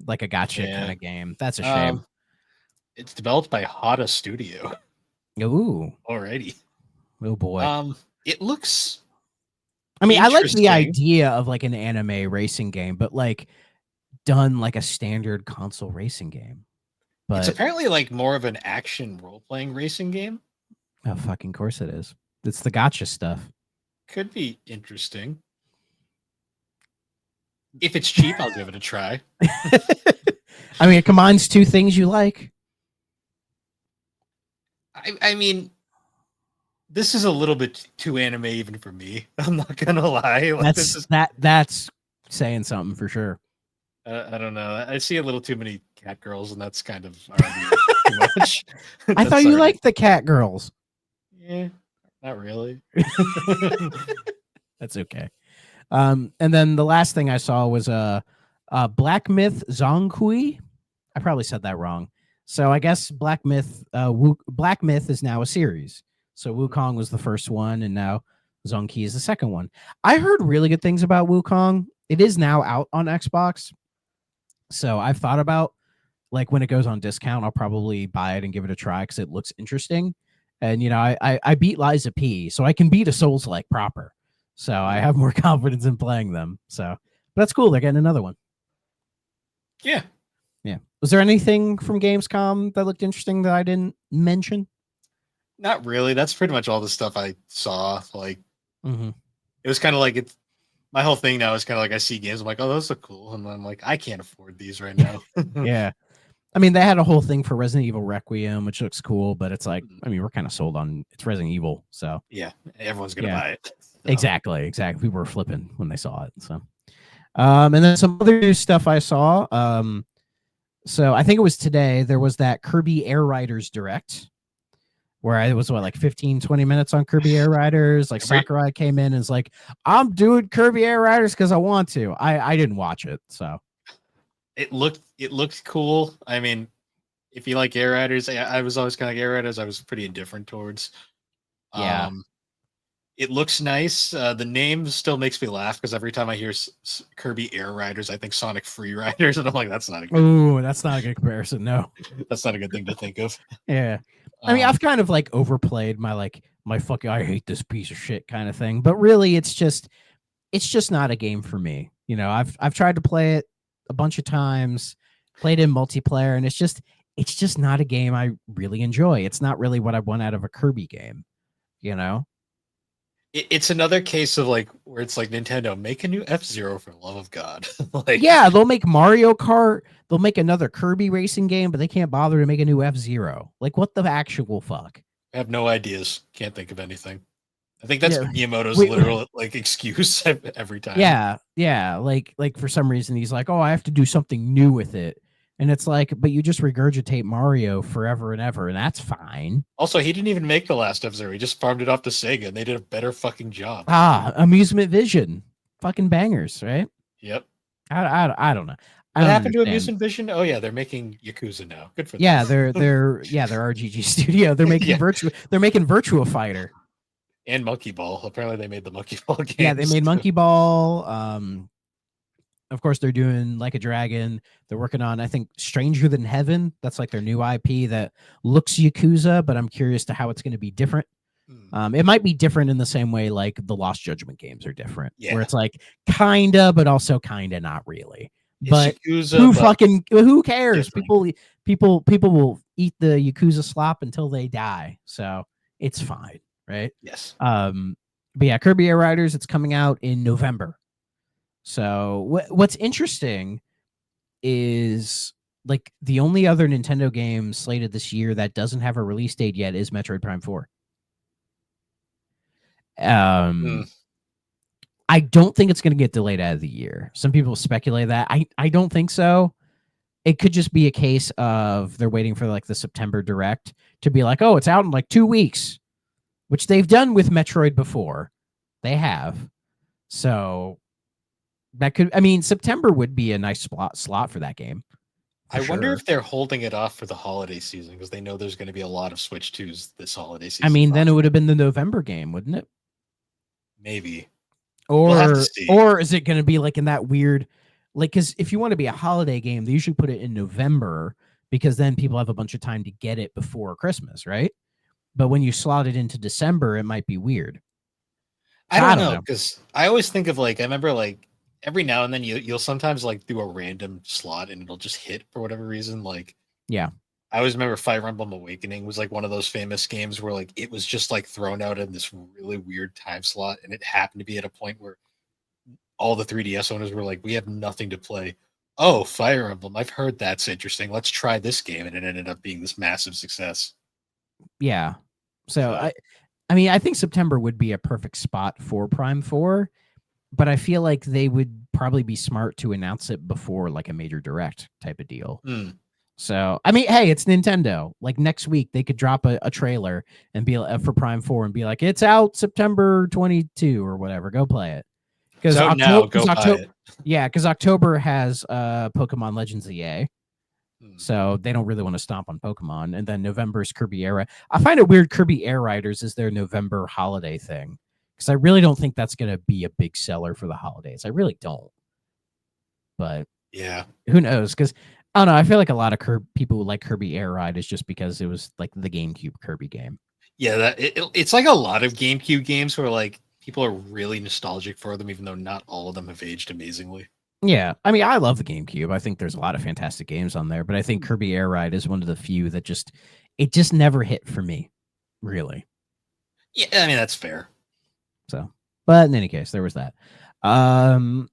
S2: like a gotcha kind
S1: Yeah.
S2: of game. That's a shame.
S1: It's developed by Hada Studio.
S2: Ooh,
S1: Alrighty.
S2: oh boy.
S1: It looks
S2: I mean, I like the
S1: interesting.
S2: idea of like an anime racing game, but like done like a standard console racing game. But
S1: It's apparently like more of an action role-playing racing game.
S2: oh, fucking course it is. It's the gotcha stuff.
S1: Could be interesting. If it's cheap, I'll give it a try.
S2: I mean, it combines two things you like.
S1: I mean, this is a little bit too anime even for me. I'm not gonna lie. Like,
S2: That's saying something for sure.
S1: I don't know. I see a little too many cat girls, and that's kind of already too much.
S2: I thought you liked the cat girls.
S1: Yeah, not really.
S2: That's okay. And then the last thing I saw was Black Myth Zongkui. I probably said that wrong. So I guess Black Myth is now a series. So Wukong was the first one, and now Zongkui is the second one. I heard really good things about Wukong. It is now out on Xbox. So I've thought about, like, when it goes on discount, I'll probably buy it and give it a try because it looks interesting. And I beat Liza P, so I can beat a Souls like proper. So I have more confidence in playing them. So that's cool. They're getting another one.
S1: Yeah.
S2: Yeah. Was there anything from Gamescom that looked interesting that I didn't mention?
S1: Not really. That's pretty much all the stuff I saw. Like,
S2: it
S1: was kind of like it's my whole thing now is kind of like I see games. I'm like, oh, those look cool, and I'm like, I can't afford these right now.
S2: Yeah. I mean, they had a whole thing for Resident Evil Requiem, which looks cool, but it's like, I mean, we're kind of sold on it's Resident Evil, so
S1: yeah, everyone's gonna buy it. So.
S2: Exactly. People were flipping when they saw it. So, and then some other new stuff I saw. So I think it was today. There was that Kirby Air Riders Direct, where I was like 15, 20 minutes on Kirby Air Riders. Like Sakurai came in and is like, I'm doing Kirby Air Riders because I want to. I didn't watch it, so.
S1: It looked cool. I mean, if you like Air Riders, I was always kind of like Air Riders. I was pretty indifferent towards.
S2: Yeah.
S1: It looks nice. The name still makes me laugh because every time I hear Kirby Air Riders, I think Sonic Free Riders, and I'm like, that's not a good.
S2: Ooh, that's not a good comparison. No,
S1: that's not a good thing to think of.
S2: Yeah, I mean, I've kind of like overplayed my fucking I hate this piece of shit kind of thing, but really, it's just not a game for me. I've tried to play it a bunch of times, played in multiplayer, and it's just not a game I really enjoy. It's not really what I want out of a Kirby game,
S1: It's another case of like where it's like Nintendo, make a new F-Zero for the love of God.
S2: Like, yeah, they'll make Mario Kart, they'll make another Kirby racing game, but they can't bother to make a new F-Zero. Like, what the actual fuck?
S1: I have no ideas. Can't think of anything. I think that's Miyamoto's literal like excuse every time.
S2: Yeah. Like for some reason he's like, oh, I have to do something new with it. And it's like, but you just regurgitate Mario forever and ever, and that's fine.
S1: Also, he didn't even make the last F-Zero. He just farmed it off to Sega, and they did a better fucking job.
S2: Amusement Vision. Fucking bangers, right?
S1: Yep.
S2: I don't know.
S1: What happened to Amusement Vision? Oh yeah, they're making Yakuza now. Good for them.
S2: Yeah, they're RGG Studio. They're making Virtua Fighter.
S1: And Monkey Ball. Apparently they made the Monkey Ball games.
S2: Yeah, they made Monkey Ball. Of course, they're doing Like a Dragon. They're working on, I think, Stranger Than Heaven. That's like their new IP that looks Yakuza, but I'm curious to how it's going to be different. It might be different in the same way like the Lost Judgment games are different, where it's like kinda, but also kinda not really. But Yakuza, who cares? Different. People will eat the Yakuza slop until they die, so it's fine, right?
S1: Yes.
S2: But yeah, Kirby Air Riders, it's coming out in November. So what's interesting is like the only other Nintendo game slated this year that doesn't have a release date yet is Metroid Prime 4. I don't think it's going to get delayed out of the year. Some people speculate that. I don't think so. it could just be a case of they're waiting for like the September direct to be like, oh, it's out in like 2 weeks, which they've done with Metroid before. They have. So that could, I mean, September would be a nice slot for that game for
S1: I wonder
S2: sure.
S1: if they're holding it off for the holiday season because they know there's going to be a lot of Switch 2s this holiday
S2: I
S1: season,
S2: mean, then it would
S1: possibly.
S2: have been the November game, wouldn't it?
S1: Maybe. We'll have to
S2: Or
S1: see.
S2: or is it going to be like in that weird, like, because if you want to be a holiday game, they usually put it in November because then people have a bunch of time to get it before Christmas, right? But when you slot it into December, it might be weird.
S1: I
S2: So I
S1: don't
S2: don't
S1: know
S2: know.
S1: because I always think of like I remember like every now and then you'll sometimes like do a random slot and it'll just hit for whatever reason. Like
S2: Yeah.
S1: I always remember Fire Emblem Awakening was like one of those famous games where like it was just like thrown out in this really weird time slot, and it happened to be at a point where all the 3DS owners were like, "We have nothing to play." Oh, Fire Emblem! I've heard that's interesting. Let's try this game, and it ended up being this massive success.
S2: Yeah. So
S1: So,
S2: I mean, I think September would be a perfect spot for Prime 4, but I feel like they would probably be smart to announce it before like a major direct type of deal.
S1: hmm.
S2: So, I mean, hey, it's Nintendo. Like next week, they could drop a trailer and be for Prime 4 and be like, it's out September 22 or whatever. Go play it. Because
S1: So now
S2: October,
S1: go buy it.
S2: yeah, because October has Pokemon Legends EA.
S1: Hmm.
S2: So they don't really want to stomp on Pokemon. And then November is Kirby Air. I find it weird Kirby Air Riders is their November holiday thing. Because I really don't think that's going to be a big seller for the holidays. I really don't. But
S1: Yeah,
S2: who knows? Because I don't know. I feel like a lot of people who like Kirby Air Ride is just because it was like the GameCube Kirby game.
S1: yeah. It's like a lot of GameCube games where like people are really nostalgic for them, even though not all of them have aged amazingly.
S2: Yeah, I mean, I love the GameCube. I think there's a lot of fantastic games on there, but I think Kirby Air Ride is one of the few that just never hit for me, really.
S1: Yeah, I mean that's fair.
S2: So, but in any case, there was that. Um,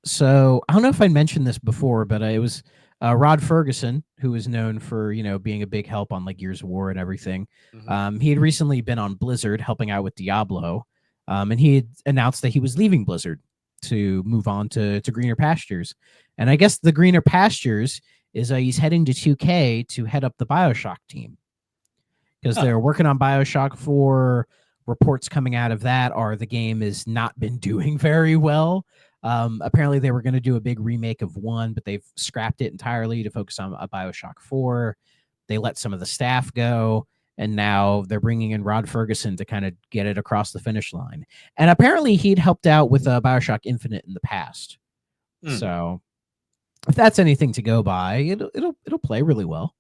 S2: so I don't know if I mentioned this before, but it was Rod Ferguson, who is known for being a big help on like Gears of War and everything.
S1: Hmm.
S2: He had recently been on Blizzard helping out with Diablo, and he had announced that he was leaving Blizzard to move on to greener pastures. And I guess the greener pastures is he's heading to 2K to head up the Bioshock team because
S1: Huh.
S2: they're working on Bioshock 4. Reports coming out of that are the game has not been doing very well. Apparently, they were going to do a big remake of 1, but they've scrapped it entirely to focus on a Bioshock 4. They let some of the staff go, and now they're bringing in Rod Ferguson to kind of get it across the finish line. And apparently, he'd helped out with Bioshock Infinite in the past.
S1: Hmm.
S2: So, if that's anything to go by, it'll play really well.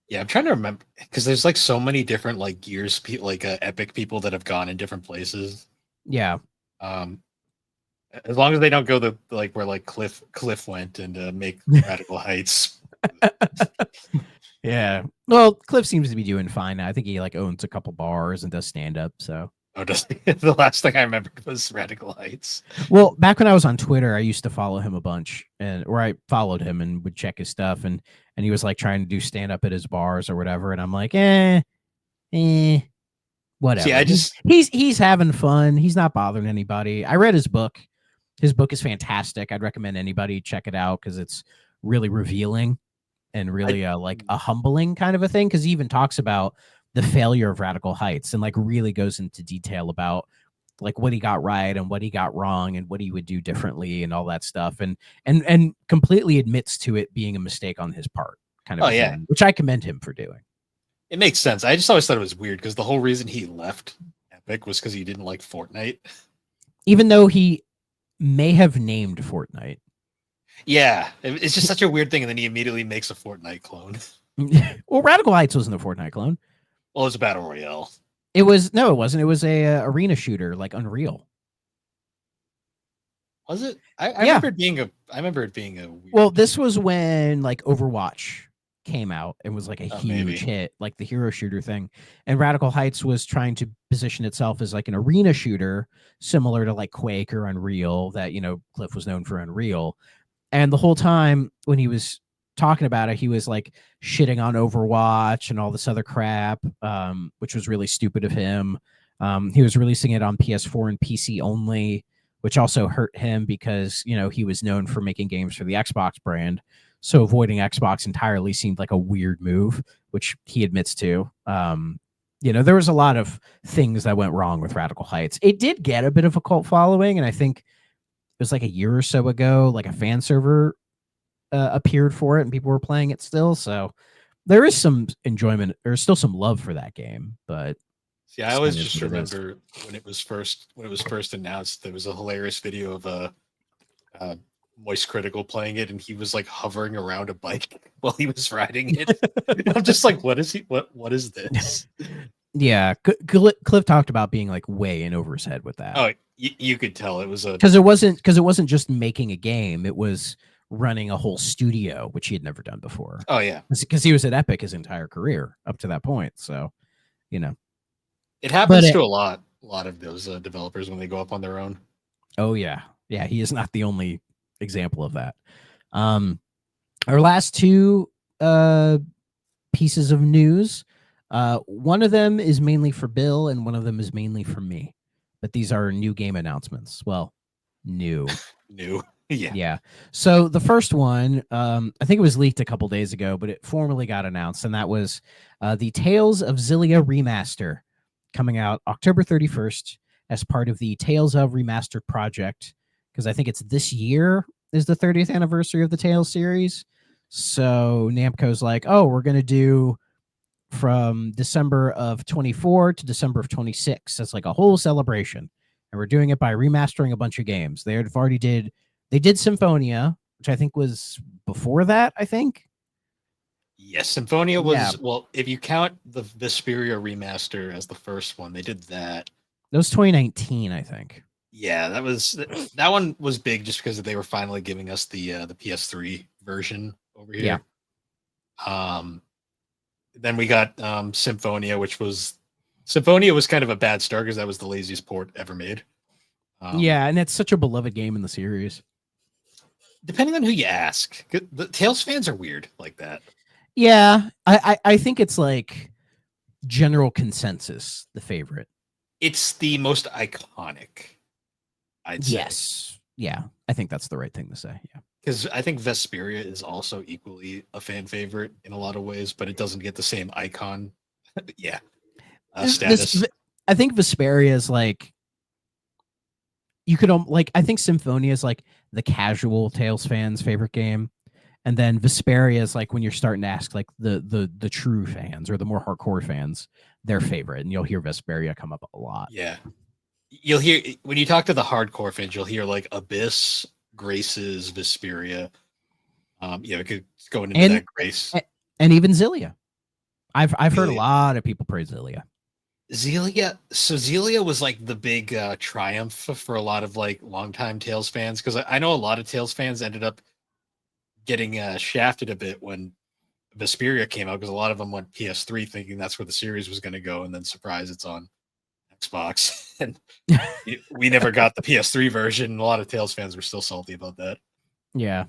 S1: Yeah, I'm trying to remember because there's like so many different like Gears, like Epic people that have gone in different places.
S2: Yeah.
S1: Um, as long as they don't go the like where like Cliff went and make Radical Heights.
S2: Yeah. Well, Cliff seems to be doing fine now. I think he like owns a couple bars and does stand up. So,
S1: Oh, does the last thing I remembered was Radical Heights.
S2: well, back when I was on Twitter, I used to follow him a bunch, and where I followed him and would check his stuff, and he was like trying to do stand up at his bars or whatever, and I'm like, eh,
S1: See,
S2: whatever.
S1: I just
S2: He's having fun. He's not bothering anybody. I read his book. His book is fantastic. I'd recommend anybody check it out because it's really revealing and
S1: I
S2: really like a humbling kind of a thing. Because he even talks about the failure of Radical Heights and like really goes into detail about like what he got right and what he got wrong and what he would do differently and all that stuff and completely admits to it being a mistake on his part kind of
S1: oh
S2: a
S1: yeah,
S2: thing, which I commend him for doing.
S1: it makes sense. I just always thought it was weird because the whole reason he left Epic was because he didn't like Fortnite.
S2: Even though he may have named Fortnite.
S1: Yeah, it's just such a weird thing, and then he immediately makes a Fortnite clone.
S2: Well, Radical Heights wasn't a Fortnite clone.
S1: Well, it's a battle royale.
S2: It was no, it wasn't. It was a arena shooter like Unreal.
S1: Was it? I
S2: Yeah.
S1: remember it being a. I remember it being a. Weird
S2: Well, this was when like Overwatch came out and was like a huge
S1: maybe.
S2: hit, like the hero shooter thing. And Radical Heights was trying to position itself as like an arena shooter, similar to like Quake or Unreal, that Cliff was known for Unreal. And the whole time when he was talking about it, he was like shitting on Overwatch and all this other crap, which was really stupid of him. He was releasing it on PS4 and PC only, which also hurt him because, he was known for making games for the Xbox brand. So avoiding Xbox entirely seemed like a weird move, which he admits to. There was a lot of things that went wrong with Radical Heights. It did get a bit of a cult following, and I think it was like a year or so ago, like a fan server appeared for it, and people were playing it still. So there is some enjoyment, or still some love for that game, but
S1: See, I always just remember when it was first announced, there was a hilarious video of uh, Moist Critical playing it, and he was like hovering around a bike while he was riding it. I'm just like, what is he? What is this?
S2: Yeah, Cliff talked about being like way in over his head with that.
S1: Oh, you could tell it was
S2: because it wasn't just making a game; it was running a whole studio, which he had never done before.
S1: Oh yeah,
S2: because he was at Epic his entire career up to that point. So,
S1: it happens to a lot of those developers when they go up on their own.
S2: Oh yeah, he is not the only example of that. Our last two pieces of news. One of them is mainly for Bill, and one of them is mainly for me. But these are new game announcements. Well, new.
S1: Yeah.
S2: Yeah. So the first one, I think it was leaked a couple days ago, but it formally got announced, and that was the Tales of Xillia remaster coming out October 31st as part of the Tales of Remastered project, because I think it's this year is the 30th anniversary of the Tales series. So Namco's like, oh, we're going to do from December of 24 to December of 26. That's like a whole celebration. And we're doing it by remastering a bunch of games. They did Symphonia, which I think was before that, I think.
S1: Yes, Symphonia was, well, if you count the Vesperia remaster as the first one, they did that.
S2: That was 2019, I think.
S1: Yeah, that one was big just because they were finally giving us the PS3 version over here.
S2: Yeah.
S1: Then we got Symphonia, Symphonia was kind of a bad start because that was the laziest port ever made.
S2: Yeah, and it's such a beloved game in the series.
S1: Depending on who you ask, the Tales fans are weird like that.
S2: Yeah, I think it's like general consensus the favorite.
S1: It's the most iconic, I'd say.
S2: Yes. Yeah, I think that's the right thing to say. Yeah.
S1: Because I think Vesperia is also equally a fan favorite in a lot of ways, but it doesn't get the same icon. Status.
S2: I think Vesperia is like, you could I think Symphonia is like the casual Tales fans' favorite game, and then Vesperia is like when you're starting to ask like the true fans or the more hardcore fans their favorite, and you'll hear Vesperia come up a lot.
S1: Yeah, you'll hear when you talk to the hardcore fans, you'll hear like Abyss, Graces, Vesperia. It could go into that Grace,
S2: and even Xillia. I've heard a lot of people praise Xillia.
S1: Xillia was like the big triumph for a lot of like longtime Tales fans, because I know a lot of Tales fans ended up getting shafted a bit when Vesperia came out, because a lot of them went PS3 thinking that's where the series was going to go, and then surprise, it's on Xbox. And we never got the PS3 version. A lot of Tales fans were still salty about that.
S2: Yeah.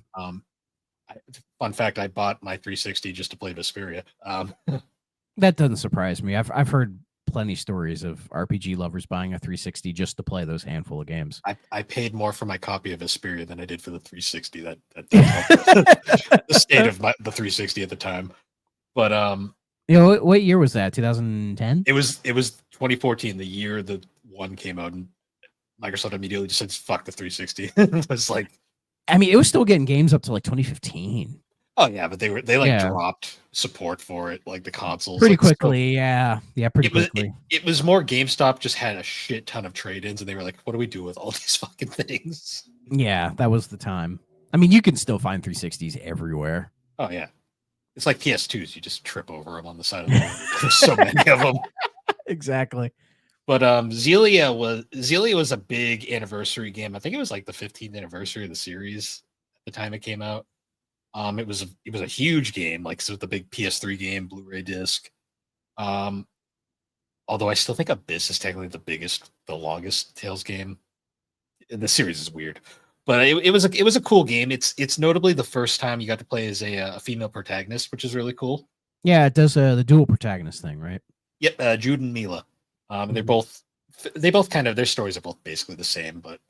S1: Fun fact: I bought my 360 just to play Vesperia.
S2: That doesn't surprise me. I've heard plenty stories of RPG lovers buying a 360 just to play those handful of games.
S1: I paid more for my copy of Vesperia than I did for the 360. That the state of the 360 at the time. But
S2: what year was that? 2010?
S1: It was 2014, the year the one came out, and Microsoft immediately just said fuck the 360. It was like,
S2: I mean, it was still getting games up to like 2015.
S1: Oh yeah, but they dropped support for it, like the consoles
S2: pretty quickly. Pretty quickly.
S1: It was more GameStop just had a shit ton of trade-ins, and they were like, "What do we do with all these fucking things?"
S2: Yeah, that was the time. I mean, you can still find 360s everywhere.
S1: Oh yeah, it's like PS2s. You just trip over them on the side of the road. There's so many of them.
S2: Exactly.
S1: But Xillia was a big anniversary game. I think it was like the 15th anniversary of the series at the time it came out. It was a huge game, like so the big PS3 game, Blu-ray disc. Although I still think Abyss is technically the longest Tales game. The series is weird, but it was a cool game. It's notably the first time you got to play as a female protagonist, which is really cool.
S2: Yeah, it does the dual protagonist thing, right?
S1: Yep, Jude and Mila. They're both kind of, their stories are both basically the same, but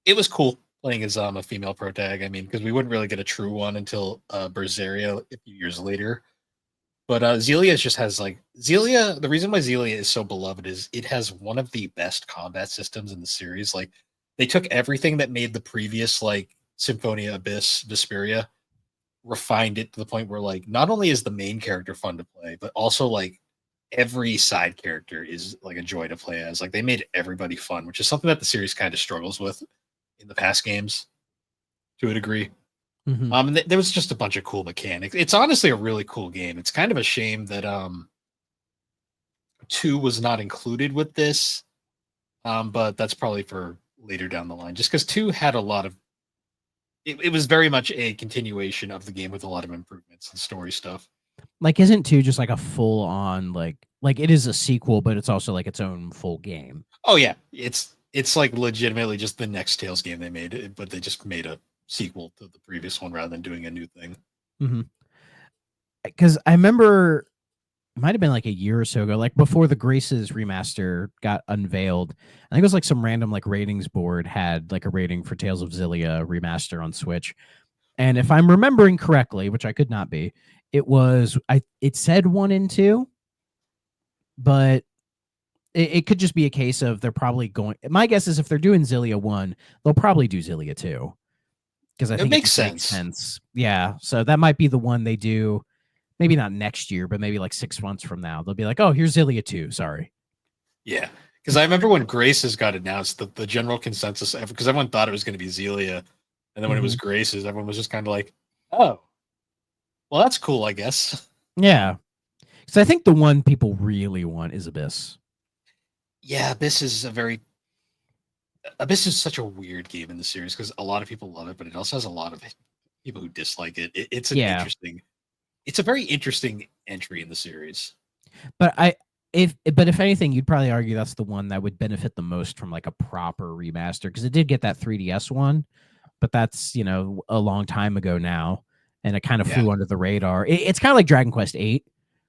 S1: It was cool playing as a female pro tag. I mean, because we wouldn't really get a true one until Berseria a few years later. But Zelia just has like Zelia. The reason why Zelia is so beloved is it has one of the best combat systems in the series. Like they took everything that made the previous like Symphonia, Abyss, Vesperia, refined it to the point where like not only is the main character fun to play, but also like every side character is like a joy to play as. Like they made everybody fun, which is something that the series kind of struggles with in the past games to a degree.
S2: Mm-hmm.
S1: And there was just a bunch of cool mechanics. It's honestly a really cool game. It's kind of a shame that two was not included with this, but that's probably for later down the line. Just because two had a lot of it was very much a continuation of the game with a lot of improvements and story stuff.
S2: Like, isn't two just like a full on like it is a sequel, but it's also like its own full game.
S1: Oh yeah, it's like legitimately just the next Tales game they made, but they just made a sequel to the previous one rather than doing a new thing.
S2: Because I remember it might have been like a year or so ago, like before the Graces remaster got unveiled. I think it was like some random like ratings board had like a rating for Tales of Xillia remaster on Switch. And if I'm remembering correctly, which I could not be, it said 1 and 2, but it could just be a case of they're probably going. My guess is if they're doing Xillia 1, they'll probably do Xillia 2. Because I
S1: It
S2: think it
S1: makes
S2: just makes
S1: sense.
S2: sense. Yeah. So that might be the one they do. Maybe not next year, but maybe like 6 months from now. They'll be like, oh, here's Xillia 2. Sorry.
S1: Yeah, because I remember when Graces got announced, the general consensus, because everyone thought it was going to be Zelia, and then when it was Graces, everyone was just kind of like, "Oh, well, that's cool, I guess."
S2: Yeah. Because I think the one people really want is Abyss.
S1: Yeah, Abyss is such a weird game in the series because a lot of people love it, but it also has a lot of people who dislike it.
S2: Yeah.
S1: It's a very interesting entry in the series.
S2: But if anything, you'd probably argue that's the one that would benefit the most from like a proper remaster because it did get that 3DS one, but that's a long time ago now, and it kind of
S1: Yeah,
S2: flew under the radar. It's kind of like Dragon Quest VIII,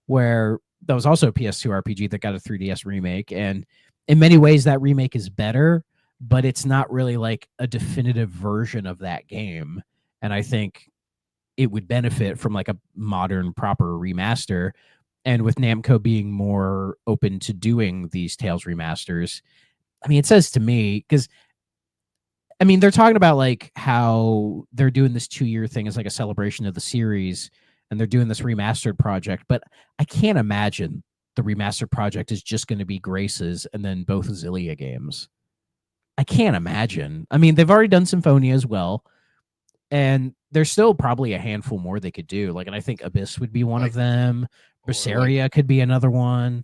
S2: where that was also a PS2 RPG that got a 3DS remake, and in many ways that remake is better, but it's not really like a definitive version of that game. And I think it would benefit from like a modern proper remaster. And with Namco being more open to doing these Tales remasters, I mean, it says to me, because I mean, they're talking about like how they're doing this 2-year thing as like a celebration of the series, and they're doing this remastered project. But I can't imagine the remastered project is just going to be Graces and then both Xillia games. I can't imagine. I mean, they've already done Symphonia as well, and there's still probably a handful more they could do. Like, and I think Abyss would be one of
S1: like
S2: them.
S1: or like
S2: Berseria could be another one.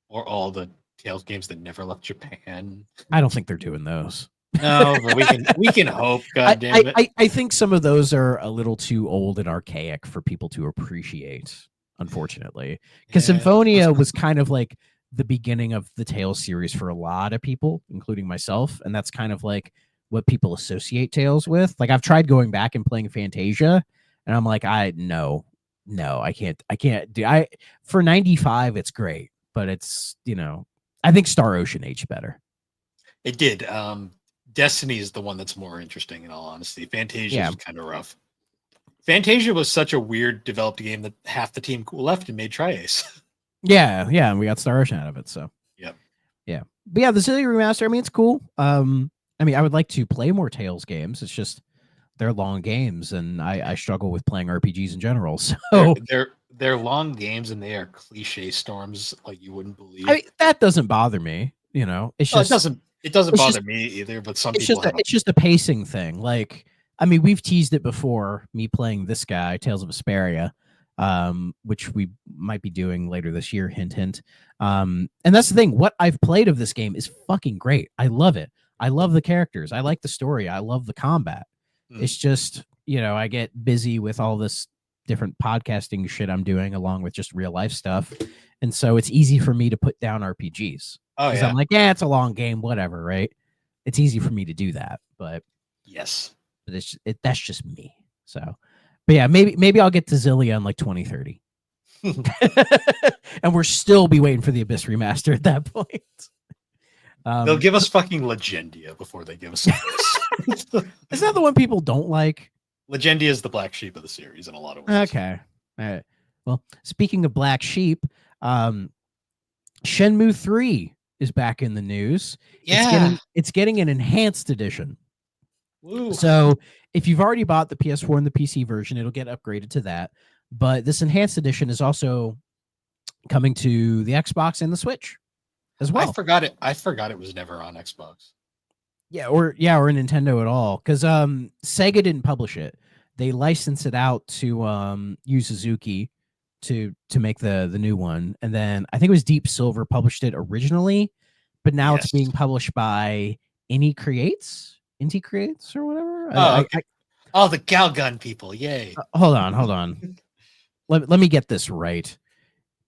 S1: or all the Tales games that never left Japan.
S2: I don't think they're doing those.
S1: No, but we can hope.
S2: I,
S1: God damn
S2: I,
S1: it!
S2: I I think some of those are a little too old and archaic for people to appreciate, unfortunately. Because
S1: Yeah,
S2: Symphonia was kind of like the beginning of the Tales series for a lot of people, including myself. And that's kind of like what people associate Tales with. Like I've tried going back and playing Fantasia, and I'm like, no, I can't do I for 95, it's great, but I think Star Ocean aged better.
S1: it did. Destiny is the one that's more interesting, in all honesty. Fantasia
S2: Yeah.
S1: is kind of rough. Fantasia was such a weird developed game that half the team left and made Tri-Ace.
S2: Yeah, yeah, and we got Star Ocean out of it, so
S1: Yep.
S2: yeah. But yeah, the City remaster, I mean, it's cool. I mean, I would like to play more Tales games. It's just they're long games, and I struggle with playing RPGs in general.
S1: They're
S2: So
S1: they're long games and they are cliche storms like you wouldn't
S2: I
S1: believe.
S2: mean, that doesn't bother me. It's
S1: Well,
S2: just
S1: it doesn't
S2: it's
S1: bother
S2: just
S1: me either, but some
S2: it's
S1: people
S2: just a,
S1: have a
S2: it's just a pacing thing. Like, I mean, we've teased it before. Me playing this guy, Tales of Asperia, which we might be doing later this year. Hint, hint. And that's the thing. What I've played of this game is fucking great. I love it. I love the characters. I like the story. I love the combat.
S1: mm,
S2: It's just I get busy with all this different podcasting shit I'm doing along with just real life stuff, and so it's easy for me to put down RPGs
S1: oh
S2: because I'm
S1: yeah.
S2: like, yeah, it's a long game, whatever, right? It's easy for me to do that, but
S1: Yes.
S2: that's just me. So, but yeah, maybe I'll get to Zillia in like 2030, and we're still be waiting for the Abyss remaster at that point.
S1: They'll give us fucking Legendia before they give us this.
S2: Is that the one people don't like?
S1: Legendia is the black sheep of the series in a lot of ways.
S2: Okay. All right. Well, speaking of black sheep, Shenmue 3 is back in the news.
S1: Yeah.
S2: It's getting an enhanced edition.
S1: Woo.
S2: So if you've already bought the PS4 and the PC version, it'll get upgraded to that. But this enhanced edition is also coming to the Xbox and the Switch as well.
S1: I forgot it was never on Xbox.
S2: Or Nintendo at all, because Sega didn't publish it. They licensed it out to Yu Suzuki to make the new one, and then I think it was Deep Silver published it originally, but now it's being published by Inti Creates or whatever.
S1: Okay. The Galgun people, yay!
S2: Hold on. let me get this right,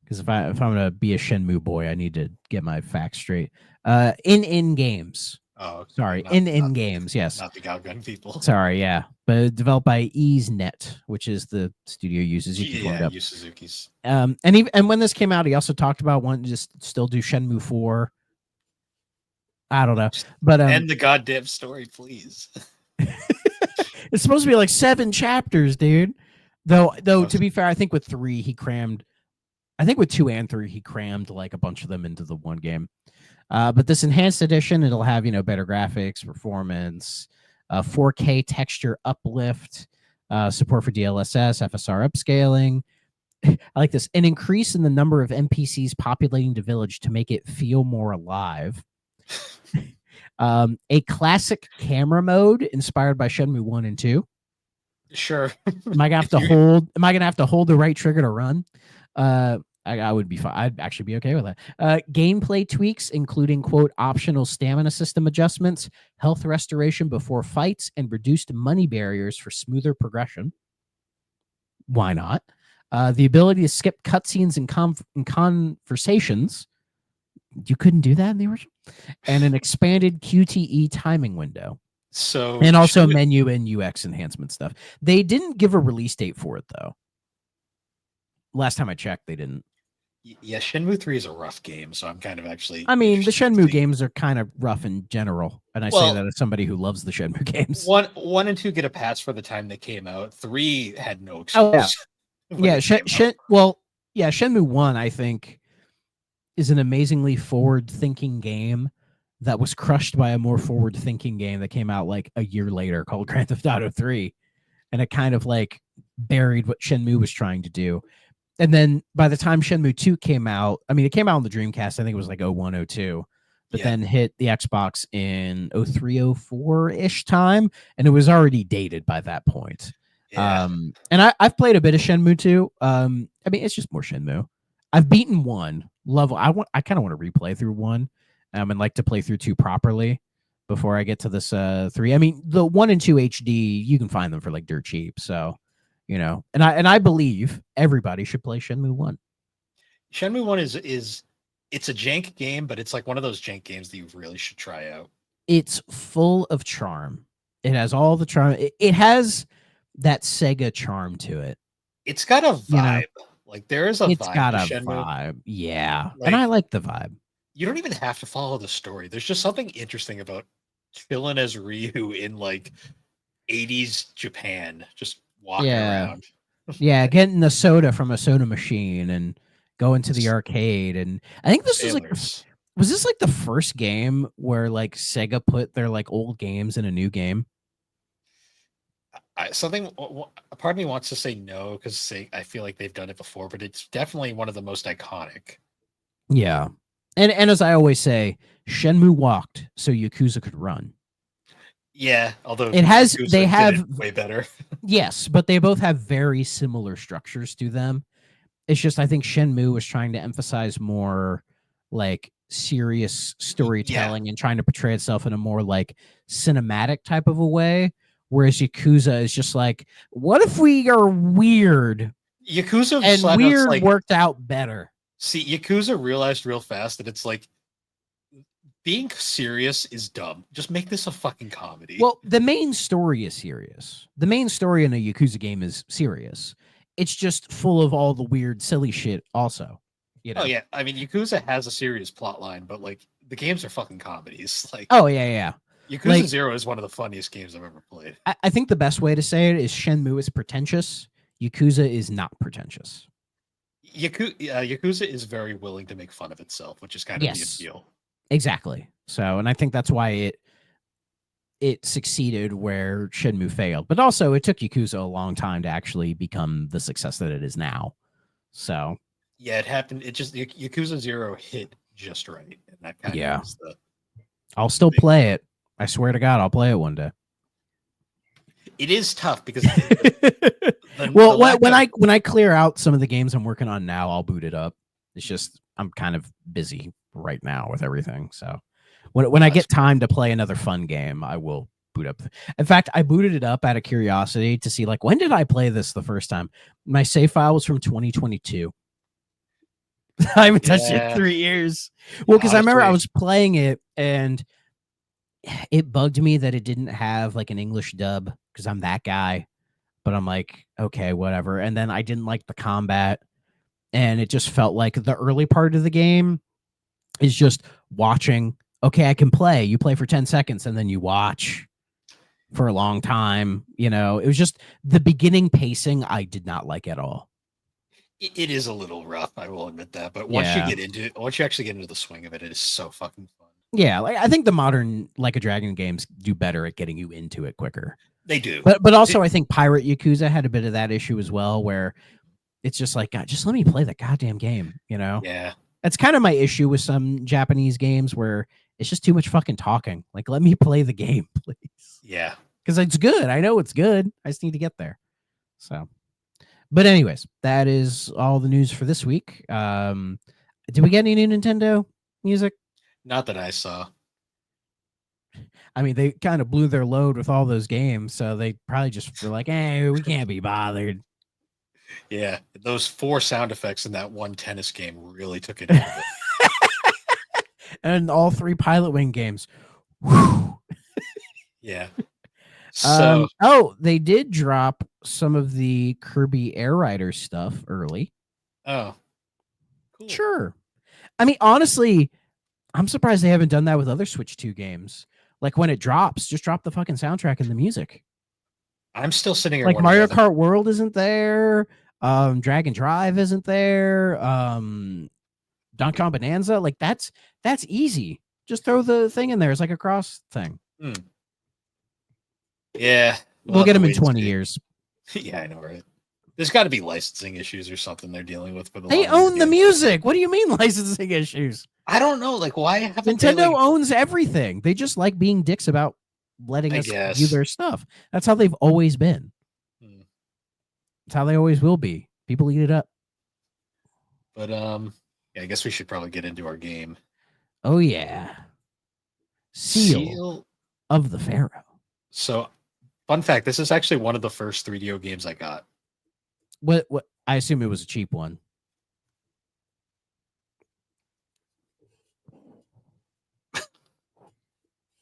S2: because if I'm gonna be a Shenmue boy, I need to get my facts straight. In Games.
S1: Oh,
S2: sorry, in Games, yes.
S1: Not the Galgun people.
S2: Sorry, yeah, but developed by EaseNet, which is the studio Yu Suzuki.
S1: Yu Suzuki's.
S2: And when this came out, he also talked about wanting to just still do Shenmue 4. I don't know, but
S1: end the goddamn story, please.
S2: It's supposed to be like 7 chapters, dude. Though to be fair, I think with 3 he crammed. I think with 2 and 3 he crammed like a bunch of them into the one game. But this enhanced edition, it'll have, better graphics, performance, 4K texture uplift, support for DLSS, FSR upscaling. I like this. An increase in the number of NPCs populating the village to make it feel more alive. A classic camera mode inspired by Shenmue 1 and 2.
S1: Sure.
S2: Am I gonna have to hold the right trigger to run? I would be fine. I'd actually be okay with that. Gameplay tweaks, including, quote, optional stamina system adjustments, health restoration before fights, and reduced money barriers for smoother progression. Why not? The ability to skip cutscenes and conversations. You couldn't do that in the original. And an expanded QTE timing window. And also menu and UX enhancement stuff. They didn't give a release date for it, though. Last time I checked, they didn't.
S1: Yeah, Shenmue 3 is a rough game, so I'm kind of actually...
S2: I mean, the Shenmue games are kind of rough in general, and I say that as somebody who loves the Shenmue games.
S1: 1 and 2 get a pass for the time they came out. 3 had no excuse.
S2: Oh, yeah. Shenmue 1, I think, is an amazingly forward-thinking game that was crushed by a more forward-thinking game that came out like a year later called Grand Theft Auto 3, and it kind of like buried what Shenmue was trying to do. And then by the time Shenmue 2 came out, I mean, it came out on the Dreamcast, I think it was like 01, 02, but then hit the Xbox in 03, 04-ish time, and it was already dated by that point.
S1: Yeah.
S2: And I've played a bit of Shenmue 2. I mean, it's just more Shenmue. I've beaten 1. I kind of want to replay through 1, and like to play through 2 properly before I get to this 3. I mean, the 1 and 2 HD, you can find them for like dirt cheap, so... and I believe everybody should play Shenmue 1.
S1: Shenmue 1 is it's a jank game, but it's like one of those jank games that you really should try out.
S2: It's full of charm. It has all the charm. It has that Sega charm to it.
S1: It's got a vibe. Like there is a vibe.
S2: It's got a
S1: Shenmue.
S2: Vibe. Yeah. And I like the vibe.
S1: You don't even have to follow the story. There's just something interesting about chilling as Ryu in like 80s Japan. Just walking around.
S2: Yeah, getting the soda from a soda machine and going to the arcade. And I think this was this like the first game where like Sega put their like old games in a new game?
S1: A part of me wants to say no, because I feel like they've done it before, but it's definitely one of the most iconic.
S2: Yeah. And as I always say, Shenmue walked so Yakuza could run.
S1: Yeah, although
S2: they have
S1: way better.
S2: Yes, but they both have very similar structures to them. It's just I think Shenmue was trying to emphasize more like serious storytelling and trying to portray itself in a more like cinematic type of a way, whereas Yakuza is just like, what if we are weird?
S1: Yakuza
S2: and weird worked out better.
S1: See, Yakuza realized real fast that it's like being serious is dumb. Just make this a fucking comedy.
S2: Well, the main story is serious. The main story in a Yakuza game is serious. It's just full of all the weird, silly shit also. You
S1: Oh
S2: know.
S1: yeah, I mean Yakuza has a serious plot line, but like the games are fucking comedies. Like
S2: Oh yeah.
S1: Yakuza
S2: Like
S1: Zero is one of the funniest games I've ever played.
S2: I think the best way to say it is Shenmue is pretentious. Yakuza is not pretentious.
S1: Yakuza is very willing to make fun of itself, which is kind of the
S2: Yes,
S1: appeal.
S2: exactly. So, and I think that's why it succeeded where Shenmue failed. But also, it took Yakuza a long time to actually become the success that it is now. So,
S1: Yeah, it happened. It just Yakuza Zero hit just right, and that kind of
S2: yeah,
S1: was
S2: I'll
S1: the
S2: still
S1: big.
S2: play it. I swear to God, I'll play it one day.
S1: It is tough because the
S2: Well,
S1: lack of
S2: when I clear out some of the games I'm working on now, I'll boot it up. It's just I'm kind of busy right now with everything. So when I
S1: that's
S2: get time to play another fun game, I will boot up. In fact, I booted it up out of curiosity to see like when did I play this the first time? My save file was from 2022. I haven't touched it in
S1: yeah,
S2: 3 years.
S1: yeah.
S2: Well, because I remember I
S1: Honestly,
S2: was playing it and it bugged me that it didn't have like an English dub because I'm that guy. But I'm like, okay, whatever. And then I didn't like the combat, and it just felt like the early part of the game is just watching. Okay, I can play. You play for 10 seconds and then you watch for a long time. It was just the beginning pacing I did not like at all.
S1: it is a little rough. I will admit that, but
S2: Yeah.
S1: once you actually get into the swing of it, it is so fucking fun.
S2: Yeah, like I think the modern Like a Dragon games do better at getting you into it quicker.
S1: They do.
S2: But also I think Pirate Yakuza had a bit of that issue as well where it's just like, God, just let me play the goddamn game.
S1: Yeah,
S2: That's kind of my issue with some Japanese games where it's just too much fucking talking. Like, let me play the game, please.
S1: yeah.
S2: Because it's good. I know it's good. I just need to get there. So, but anyways, that is all the news for this week. Did we get any new Nintendo music?
S1: Not that I saw.
S2: I mean, they kind of blew their load with all those games, so they probably just were like, "Hey, we can't be bothered."
S1: Yeah, those 4 sound effects in that one tennis game really took it out of it.
S2: And all 3 Pilot Wing games. Whew.
S1: Yeah. So,
S2: Oh, they did drop some of the Kirby Air Rider stuff early.
S1: oh, cool.
S2: Sure. I mean, honestly, I'm surprised they haven't done that with other Switch 2 games. Like when it drops, just drop the fucking soundtrack and the music.
S1: I'm still sitting here
S2: Like
S1: wondering
S2: Mario
S1: whether.
S2: Kart World isn't there. Dragon Drive isn't there. Donkey Kong Bonanza. Like that's easy. Just throw the thing in there. It's like a cross thing.
S1: Hmm. Yeah,
S2: We'll
S1: have
S2: get
S1: to
S2: them in
S1: wait and
S2: 20
S1: see.
S2: years.
S1: Yeah, I know, right? There's got to be licensing issues or something they're dealing with a lot
S2: They
S1: of these
S2: own the
S1: games.
S2: music. What do you mean licensing issues?
S1: I don't know. Like, why haven't they
S2: Nintendo
S1: like?
S2: owns everything. They just like being dicks about letting
S1: I
S2: us view
S1: guess.
S2: their stuff. That's how they've always been.
S1: Hmm.
S2: It's how they always will be. People eat it up.
S1: But yeah, I guess we should probably get into our game.
S2: Oh yeah. Seal
S1: Seal.
S2: of the Pharaoh.
S1: So, fun fact: this is actually one of the first 3DO games I got.
S2: What I assume it was a cheap one.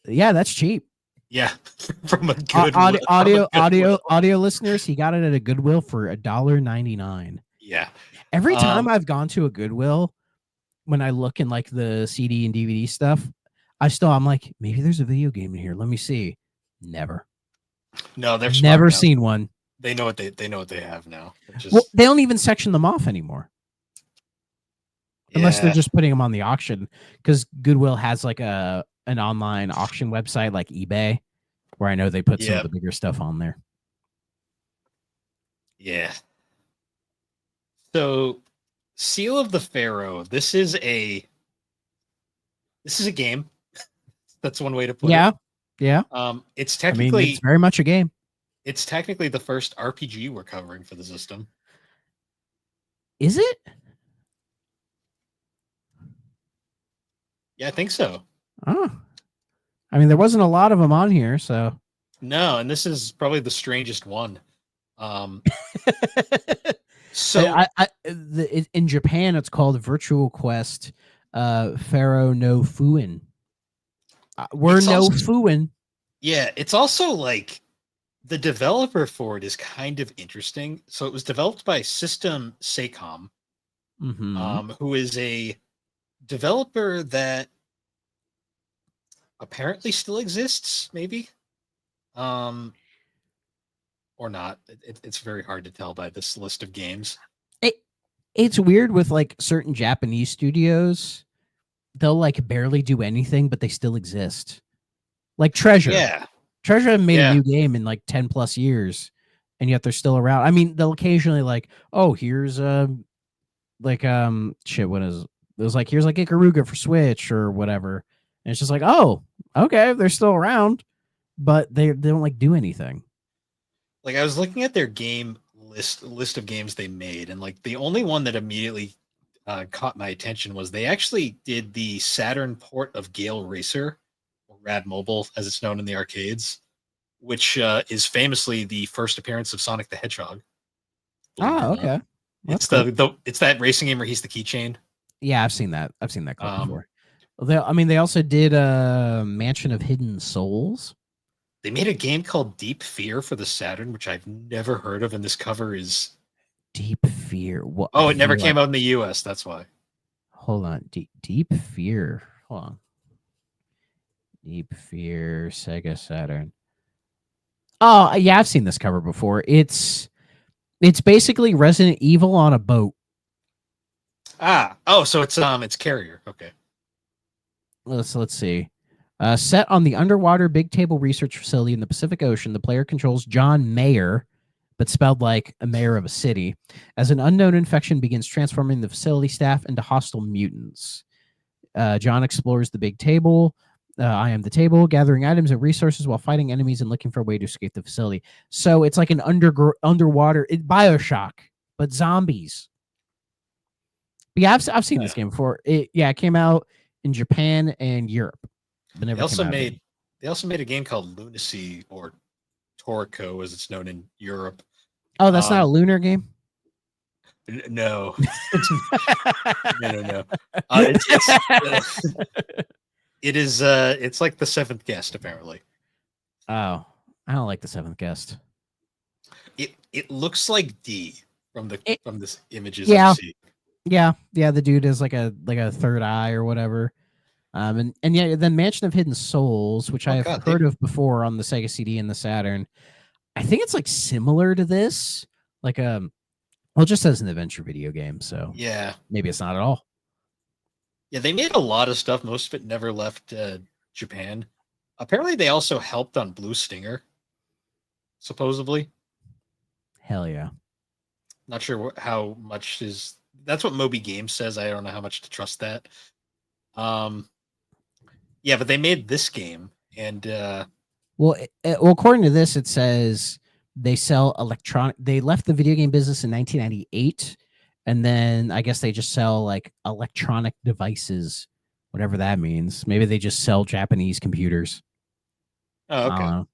S2: Yeah, that's cheap.
S1: Yeah, from a good from a
S2: Audio listeners, he got it at a Goodwill for $1.99.
S1: Yeah.
S2: Every time I've gone to a Goodwill, when I look in like the CD and DVD stuff, I'm like, maybe there's a video game in here. Let me see. Never.
S1: No, they're smart
S2: Never
S1: now.
S2: seen one.
S1: They know what they have now.
S2: Well, they don't even section them off anymore. Unless they're
S1: Yeah.
S2: just putting them on the auction, because Goodwill has like an online auction website like eBay, where I know they put some of the bigger stuff on there.
S1: Yeah. So, Seal of the Pharaoh. This is a game. That's one way to put it.
S2: Yeah.
S1: It's
S2: I mean,
S1: technically
S2: it's very much a game.
S1: it's technically the first RPG we're covering for the system.
S2: Is it?
S1: Yeah, I think so.
S2: Oh. I mean, there wasn't a lot of them on here, so.
S1: No, and this is probably the strangest one. So
S2: in Japan, it's called Virtual Quest Pharaoh no Fuin. We're no Fuin.
S1: Yeah, it's also like the developer for it is kind of interesting. So it was developed by System Seicom,
S2: Mm-hmm.
S1: who is a developer that apparently still exists, maybe, um, or not. It's very hard to tell by this list of games.
S2: It, it's weird with like certain Japanese studios. They'll like barely do anything, but they still exist. Like Treasure.
S1: Yeah,
S2: Treasure haven't made a
S1: yeah.
S2: new game in like 10 plus years, and yet they're still around. I mean, they'll occasionally like, oh, here's like shit, what is it was like here's like Ikaruga for Switch or whatever. And it's just like, oh, okay, they're still around, but they don't like do anything.
S1: Like I was looking at their game list of games they made, and like the only one that immediately caught my attention was they actually did the Saturn port of Gale Racer, or Rad Mobile as it's known in the arcades, which is famously the first appearance of Sonic the Hedgehog. Believe it or
S2: Oh,
S1: not,
S2: okay. That's
S1: it's
S2: cool.
S1: the it's that racing game where he's the keychain.
S2: Yeah, I've seen that. I've seen that clip
S1: Um,
S2: before. I mean, they also did Mansion of Hidden Souls.
S1: they made a game called Deep Fear for the Saturn, which I've never heard of, and this cover is
S2: Deep Fear. What?
S1: oh,
S2: I
S1: it never
S2: feel like.
S1: came out in the U.S. That's why.
S2: Hold on. Deep Fear. Hold on. Deep Fear. Sega Saturn. Oh yeah, I've seen this cover before. It's basically Resident Evil on a boat.
S1: Oh, so it's Carrier. Okay.
S2: Let's see. Set on the underwater Big Table Research Facility in the Pacific Ocean, the player controls John Mayer, but spelled like a mayor of a city, as an unknown infection begins transforming the facility staff into hostile mutants. John explores the Big Table. I am the table, gathering items and resources while fighting enemies and looking for a way to escape the facility. So it's like an underwater Bioshock, but zombies. But yeah, I've seen this game before. It came out in Japan and Europe, but
S1: They
S2: never came
S1: also
S2: out here.
S1: made they also made a game called Lunacy or Toriko, as it's known in Europe.
S2: Oh, that's not a
S1: Um,
S2: lunar game.
S1: no, no. It's it is it's like the seventh guest apparently.
S2: Oh, I don't like the Seventh Guest.
S1: It looks like D
S2: It,
S1: from this images I'm
S2: yeah,
S1: seeing.
S2: yeah. The dude is like a third eye or whatever. And yeah, then Mansion of Hidden Souls, which I
S1: Oh
S2: have
S1: god,
S2: heard of before on the Sega CD and the Saturn. I think it's like similar to this, like well, it just as an adventure video game, so
S1: yeah.
S2: maybe it's not at all.
S1: Yeah, they made a lot of stuff. Most of it never left Japan. Apparently, they also helped on Blue Stinger, supposedly.
S2: Hell yeah.
S1: Not sure how much is. That's what Moby Games says. I don't know how much to trust that. Um, yeah, but they made this game, and
S2: Well, according to this, it says they sell electronic. They left the video game business in 1998, and then I guess they just sell like electronic devices, whatever that means. Maybe they just sell Japanese computers.
S1: oh,
S2: I don't
S1: okay.
S2: know.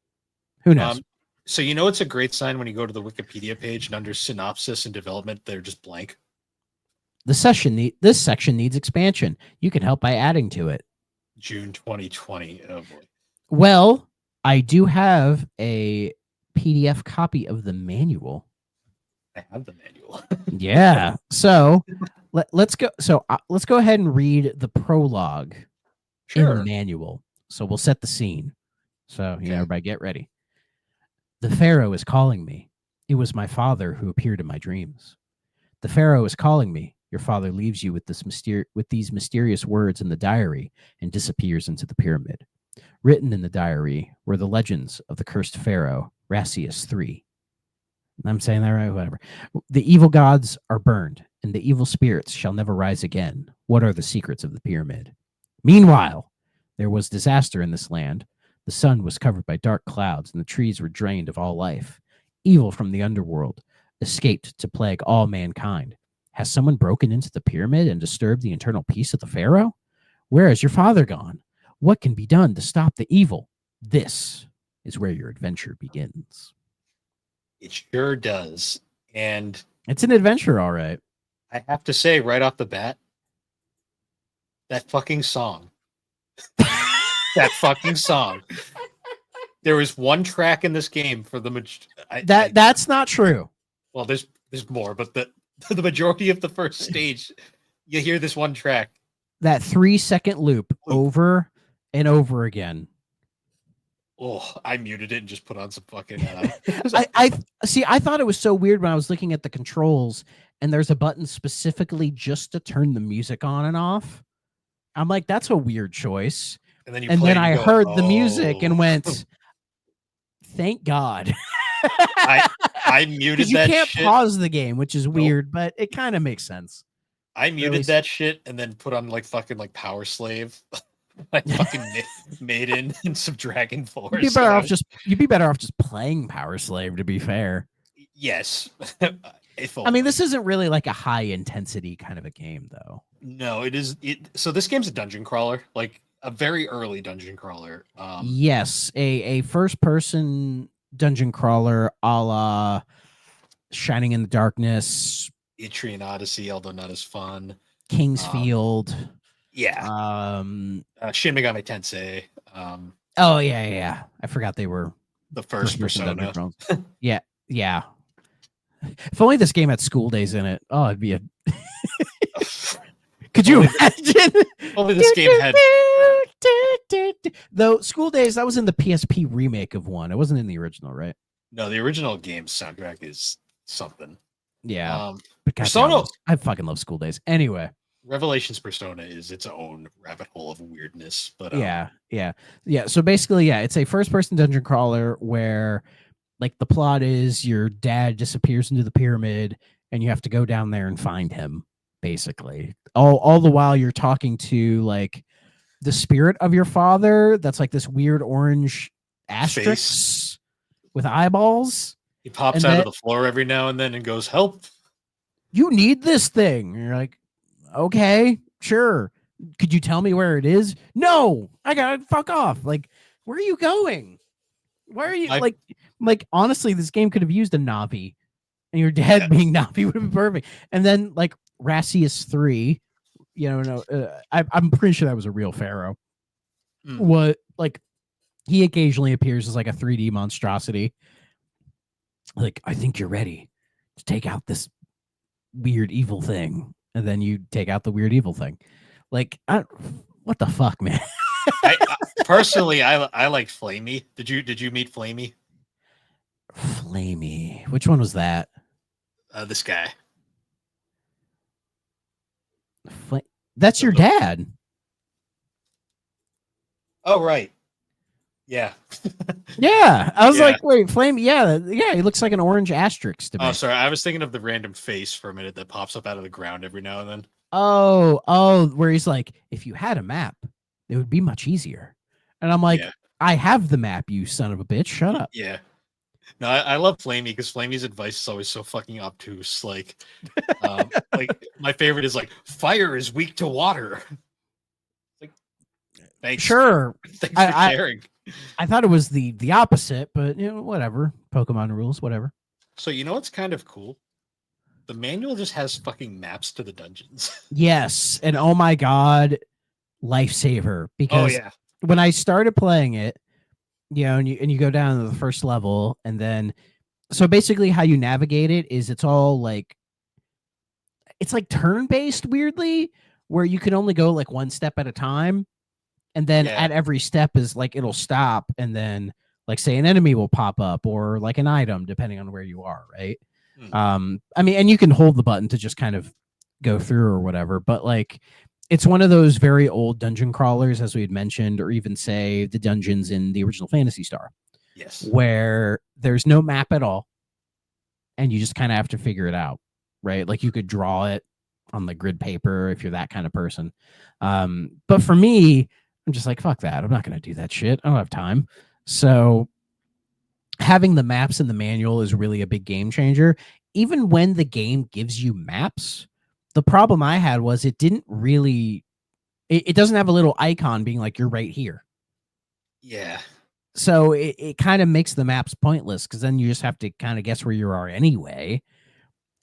S2: Who knows?
S1: Um, so you know it's a great sign when you go to the Wikipedia page and under synopsis and development, they're just blank.
S2: This section needs expansion. You can help by adding to it.
S1: June 2020. Oh boy.
S2: Well, I do have a PDF copy of the manual.
S1: I have the manual.
S2: Yeah. So let's go. So let's go ahead and read the prologue in the
S1: Sure.
S2: manual. So we'll set the scene. So
S1: Okay.
S2: everybody get ready. The Pharaoh is calling me. It was my father who appeared in my dreams. The Pharaoh is calling me. Your father leaves you with these mysterious words in the diary and disappears into the pyramid. Written in the diary were the legends of the cursed Pharaoh, Rasius III. I'm saying that right? Whatever. The evil gods are burned, and the evil spirits shall never rise again. What are the secrets of the pyramid? Meanwhile, there was disaster in this land. The sun was covered by dark clouds, and the trees were drained of all life. Evil from the underworld escaped to plague all mankind. Has someone broken into the pyramid and disturbed the internal peace of the Pharaoh? Where has your father gone? What can be done to stop the evil? This is where your adventure begins.
S1: It sure does. And
S2: It's an adventure, all right.
S1: I have to say, right off the bat, that fucking song. That fucking song. There was one track in this game for the
S2: That's not true.
S1: well, there's more, but the majority of the first stage, you hear this one track
S2: That 3-second loop over and over again.
S1: Oh, I muted it and just put on some fucking.
S2: I see. I thought it was so weird when I was looking at the controls, and there's a button specifically just to turn the music on and off. I'm like, that's a weird choice.
S1: and then you
S2: And
S1: play
S2: then
S1: it and
S2: I
S1: you go,
S2: heard the music
S1: oh.
S2: and went, "Thank God."
S1: I
S2: Because
S1: muted
S2: you
S1: that
S2: can't
S1: shit.
S2: pause the game, which is
S1: Nope.
S2: weird, but it kind of makes sense.
S1: I
S2: Or at
S1: muted
S2: least-
S1: that shit and then put on like fucking like Power Slave, like fucking Maiden and some Dragon Force.
S2: You'd be better off just playing Power Slave. To be fair,
S1: Yes.
S2: I mean, this isn't really like a high intensity kind of a game, though.
S1: No, it is. So this game's a dungeon crawler, like a very early dungeon crawler.
S2: Yes, a first person dungeon crawler, a la Shining in the Darkness,
S1: Etrian Odyssey, although not as fun.
S2: King's Field.
S1: Yeah. Shin Megami Tensei.
S2: Oh yeah. I forgot they were
S1: the first Persona.
S2: Yeah. If only this game had School Days in it. Oh, it'd be a. Could you imagine?
S1: Only this game had.
S2: Though School Days, that was in the PSP remake of one. It wasn't in the original, right?
S1: No, the original game's soundtrack is something.
S2: Yeah.
S1: But Persona.
S2: I fucking love School Days. Anyway.
S1: Revelations Persona is its own rabbit hole of weirdness. But
S2: yeah. So basically, it's a first person dungeon crawler where like the plot is your dad disappears into the pyramid and you have to go down there and find him, basically. All the while you're talking to like the spirit of your father that's like this weird orange asterisk with eyeballs.
S1: He pops out of the floor every now and then and goes, "Help.
S2: You need this thing." And you're like, "Okay, sure. Could you tell me where it is?" "No, I gotta fuck off." Like, where are you going? Why are you like honestly, this game could have used a Navi, and your dad being Navi would have been perfect. And then like Rassius 3, I'm pretty sure that was a real Pharaoh. What like he occasionally appears as like a 3D monstrosity. Like, I think you're ready to take out this weird evil thing, and then you take out the weird evil thing. Like, what the fuck, man?
S1: Personally, I like Flamey. Did you meet Flamey?
S2: Flamey. Which one was that?
S1: This guy.
S2: That's your dad.
S1: Oh right. Yeah.
S2: Yeah. I was like, wait, Flame. Yeah. He looks like an orange asterisk to me.
S1: Oh, sorry. I was thinking of the random face for a minute that pops up out of the ground every now and then.
S2: Oh, where he's like, if you had a map, it would be much easier. And I'm like, I have the map, you son of a bitch. Shut up.
S1: Yeah. No, I love Flamey because Flamey's advice is always so fucking obtuse. Like, like my favorite is like, fire is weak to water. Like, thanks.
S2: Sure.
S1: Thanks for sharing.
S2: I thought it was the opposite, but whatever. Pokemon rules, whatever.
S1: So you know what's kind of cool? The manual just has fucking maps to the dungeons.
S2: Yes, and oh my god, lifesaver. Because when I started playing it, and you go down to the first level, and then so basically how you navigate it is it's all like it's like turn-based weirdly, where you can only go like one step at a time. And then at every step is like it'll stop, and then like say an enemy will pop up or like an item depending on where you are, right? I mean, and you can hold the button to just kind of go through or whatever, but like it's one of those very old dungeon crawlers, as we had mentioned, or even say the dungeons in the original Phantasy Star.
S1: Yes.
S2: Where there's no map at all, and you just kind of have to figure it out, right? Like you could draw it on the grid paper if you're that kind of person. But for me, I'm just like, fuck that. I'm not going to do that shit. I don't have time. So having the maps in the manual is really a big game changer. Even when the game gives you maps, the problem I had was it didn't really, it doesn't have a little icon being like, you're right here.
S1: Yeah.
S2: So it kind of makes the maps pointless because then you just have to kind of guess where you are anyway.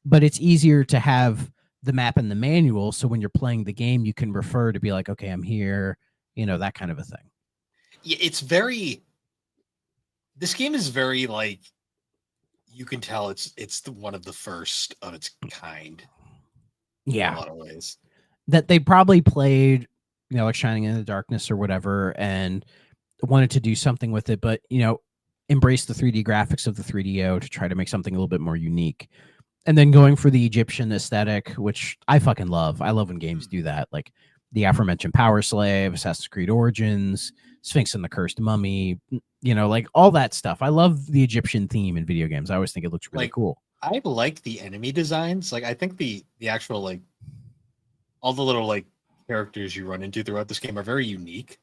S2: But it's easier to have the map in the manual. So when you're playing the game, you can refer to be like, okay, I'm here. That kind of a thing.
S1: Yeah, this game is very like you can tell it's one of the first of its kind in a
S2: Yeah,
S1: lot of ways.
S2: that they probably played, like Shining in the Darkness or whatever, and wanted to do something with it, but embrace the 3D graphics of the 3DO to try to make something a little bit more unique. And then going for the Egyptian aesthetic, which I fucking love. I love when games
S1: Hmm.
S2: do that, like the aforementioned Power Slave, Assassin's Creed Origins, Sphinx and the Cursed Mummy, like all that stuff. I love the Egyptian theme in video games. I always think it looks really
S1: Like
S2: cool.
S1: I like the enemy designs. Like I think the actual like all the little like characters you run into throughout this game are very unique.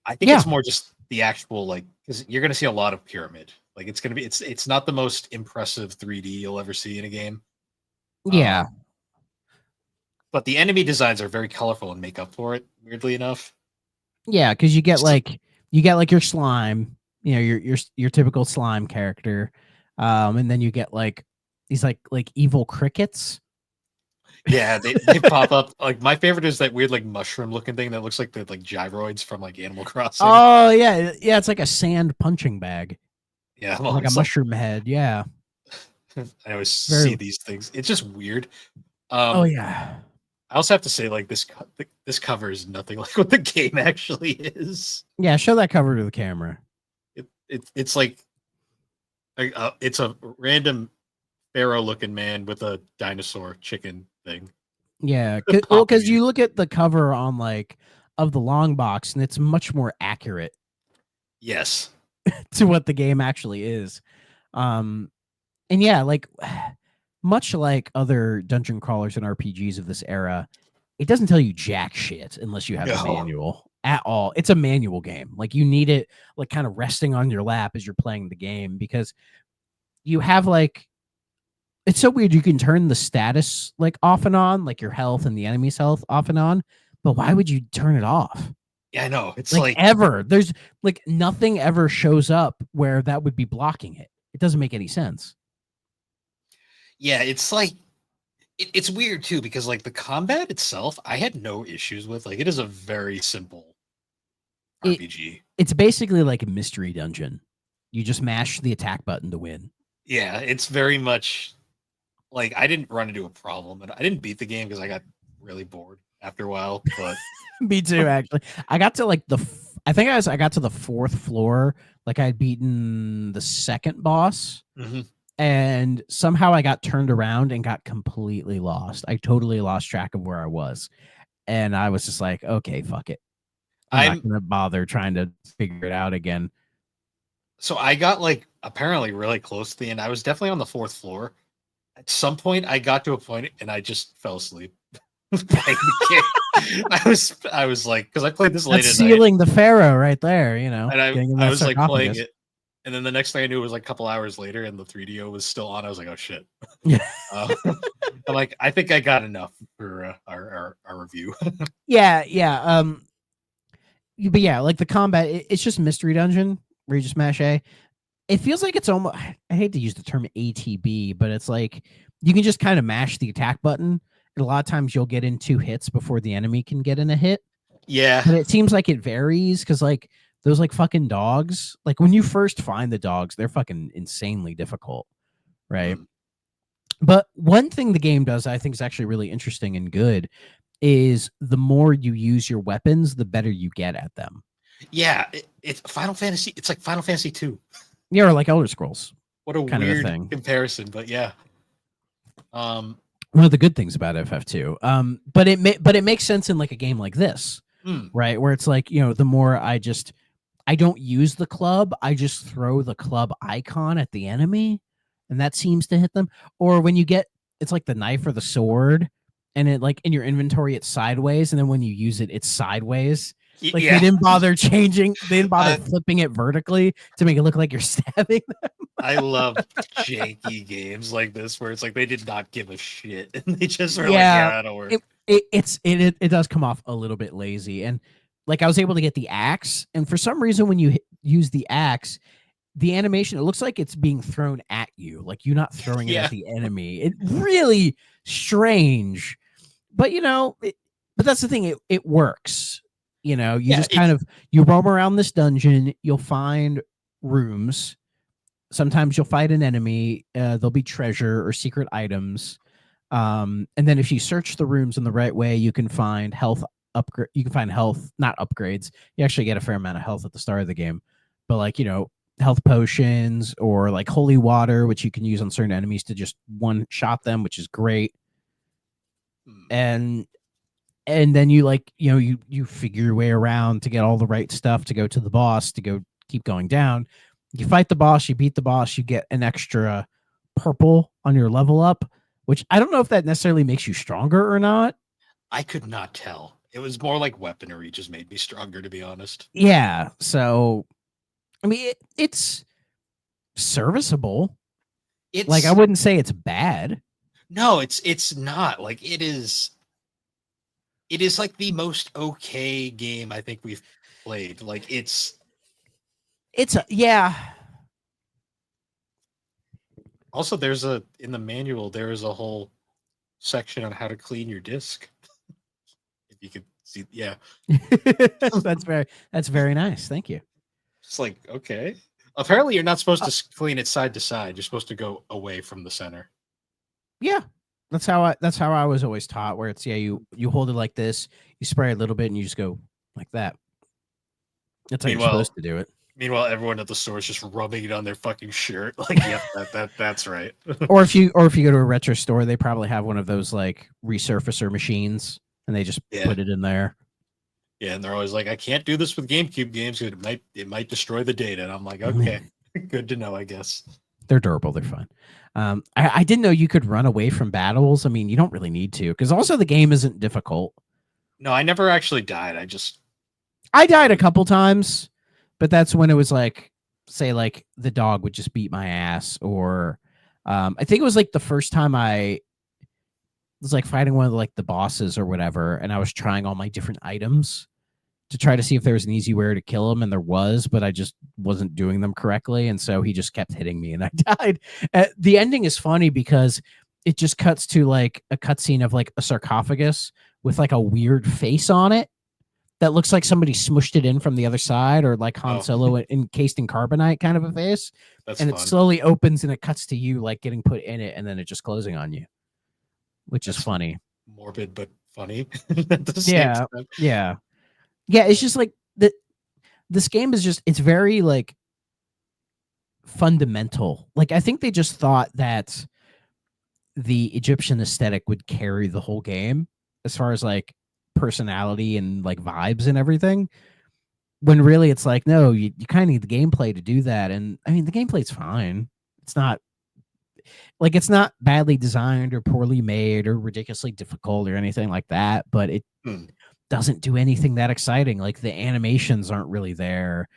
S1: I think
S2: Yeah,
S1: it's more just the actual like because you're gonna see a lot of pyramid. Like it's gonna be it's not the most impressive 3D you'll ever see in a game.
S2: yeah,
S1: Um, but the enemy designs are very colorful and make up for it. Weirdly enough,
S2: yeah, because
S1: S-
S2: you get like your slime, your typical slime character, and then you get like these like evil crickets.
S1: yeah, they pop up. Like my favorite is that weird like mushroom looking thing that looks like the like gyroids from like Animal Crossing.
S2: Oh yeah, yeah, it's like a sand punching bag,
S1: Yeah, I'm
S2: like a
S1: always like
S2: mushroom head. Yeah,
S1: I always
S2: very.
S1: see these things. It's just weird.
S2: Oh
S1: Um,
S2: yeah,
S1: I also have to say like this cover is nothing like what the game actually is.
S2: yeah. Show that cover to the camera.
S1: It's like it's a random Pharaoh looking man with a dinosaur chicken thing
S2: Yeah,
S1: popping
S2: because
S1: in.
S2: you look at the cover on like of the long box, and it's much more accurate
S1: Yes.
S2: to what the game actually is. Um, and yeah, like much like other dungeon crawlers and RPGs of this era, it doesn't tell you jack shit unless you have the
S1: No.
S2: manual at all. It's a manual game. Like you need it like kind of resting on your lap as you're playing the game because you have like it's so weird. You can turn the status like off and on, like your health and the enemy's health off and on. But why would you turn it off?
S1: Yeah, I know. It's
S2: Like
S1: like
S2: ever. There's like nothing ever shows up where that would be blocking it. It doesn't make any sense.
S1: yeah, it's like it's weird too because like the combat itself, I had no issues with. Like it is a very simple
S2: It
S1: RPG.
S2: it's basically like a mystery dungeon. You just mash the attack button to win.
S1: Yeah, it's very much like I didn't run into a problem and I didn't beat the game because I got really bored after a while, but
S2: Me too, actually. I got to like I think I got to the fourth floor. Like I'd beaten the second boss,
S1: Mhm.
S2: and somehow I got turned around and got completely lost. I totally lost track of where I was. And I was just like, okay, fuck it. I'm not
S1: I'm
S2: going to bother trying to figure it out again.
S1: so I got like apparently really close to the end. I was definitely on the fourth floor. At some point, I got to a point and I just fell asleep playing the game. I was like, because I played this late
S2: That's
S1: at night,
S2: sealing the Pharaoh right there,
S1: and
S2: getting in
S1: I
S2: that
S1: was like playing
S2: sarcophagus.
S1: it, and then the next thing I knew it was like a couple hours later, and the 3DO was still on. I was like, oh shit. I'm like, I think I got enough for our review.
S2: Yeah, yeah. But yeah, like the combat, it's just mystery dungeon where you just mash A. It feels like it's almost. I hate to use the term ATB, but it's like you can just kind of mash the attack button, and a lot of times you'll get in 2 hits before the enemy can get in a hit.
S1: Yeah.
S2: But it seems like it varies because like those like fucking dogs, like when you first find the dogs, they're fucking insanely difficult, right?
S1: Mm.
S2: But one thing the game does I think is actually really interesting and good is the more you use your weapons, the better you get at them.
S1: Yeah, it's Final Fantasy. It's like Final Fantasy 2.
S2: Yeah, or like Elder Scrolls
S1: What a
S2: kind of a
S1: weird
S2: thing.
S1: comparison, but yeah. Um,
S2: One of the good things about FF2. But it makes sense in like a game like this,
S1: mm,
S2: right? Where it's like, the more I don't use the club, I just throw the club icon at the enemy and that seems to hit them. Or when you get it's like the knife or the sword and it like in your inventory it's sideways and then when you use it it's sideways. Like
S1: yeah.
S2: they didn't bother
S1: I,
S2: flipping it vertically to make it look like you're stabbing.
S1: I love janky games like this where it's like they did not give a shit and they just were like, yeah,
S2: Yeah,
S1: that'll work.
S2: it does come off a little bit lazy, and like I was able to get the axe, and for some reason when you use the axe, the animation it looks like it's being thrown at you, like you're not throwing it at
S1: Yeah.
S2: the enemy. It really strange, but but that's the thing. It works. You
S1: Yeah,
S2: just kind of you roam around this dungeon, you'll find rooms sometimes you'll fight an enemy. There'll be treasure or secret items. And then if you search the rooms in the right way, you can find health upgrade. You can find health, not upgrades. You actually get a fair amount of health at the start of the game, but like, health potions or like holy water, which you can use on certain enemies to just one shot them, which is great.
S1: Hmm.
S2: And then you like, you figure your way around to get all the right stuff to go to the boss, to go keep going down. You fight the boss, you beat the boss, you get an extra purple on your level up, which I don't know if that necessarily makes you stronger or not.
S1: I could not tell. It was more like weaponry just made me stronger, to be honest.
S2: Yeah. So, I mean, it's serviceable. Like, I
S1: It's
S2: wouldn't say it's bad.
S1: no, it's not. Like it is like the most okay game I think we've played. Like
S2: Yeah.
S1: also there's in the manual there is a whole section on how to clean your disc. If you could see, yeah.
S2: That's very nice. Thank you.
S1: It's like, okay. Apparently you're not supposed
S2: Uh,
S1: to clean it side to side. You're supposed to go away from the center.
S2: yeah. That's how I was always taught, where it's, you hold it like this, you spray a little bit and you just go like that. That's how you're
S1: Meanwhile,
S2: supposed to do it.
S1: meanwhile, everyone at the store is just rubbing it on their fucking shirt. Like, yep, that's right.
S2: Or if you go to a retro store, they probably have one of those like resurfacer machines and they just
S1: Yeah.
S2: put it in there.
S1: Yeah, and they're always like, I can't do this with GameCube games because it might destroy the data. And I'm like, okay, good to know, I guess.
S2: They're durable. They're fine. I didn't know you could run away from battles. I mean, you don't really need to, because also the game isn't difficult.
S1: No, I never actually died.
S2: I died a couple times, but that's when it was like, say, like the dog would just beat my ass, or I think it was like the first time I was like fighting one of the bosses or whatever, and I was trying all my different items to try to see if there was an easy way to kill him, and there was, but I just wasn't doing them correctly, and so he just kept hitting me, and I died. The ending is funny because it just cuts to like a cutscene of like a sarcophagus with like a weird face on it that looks like somebody smushed it in from the other side, or like Han
S1: Oh,
S2: Solo encased in carbonite kind of a face,
S1: that's
S2: and it
S1: fun.
S2: slowly opens and it cuts to you like getting put in it, and then it just closing on you, which is
S1: That's
S2: funny.
S1: morbid but funny at the same
S2: Yeah,
S1: time.
S2: yeah, yeah. It's just like this game is just, it's very like fundamental. Like, I think they just thought that the Egyptian aesthetic would carry the whole game as far as like personality and like vibes and everything. When really it's like, no, you kind of need the gameplay to do that. And I mean, the gameplay's fine. It's not like, it's not badly designed or poorly made or ridiculously difficult or anything like that, but it
S1: Hmm.
S2: doesn't do anything that exciting. Like, the animations aren't really there.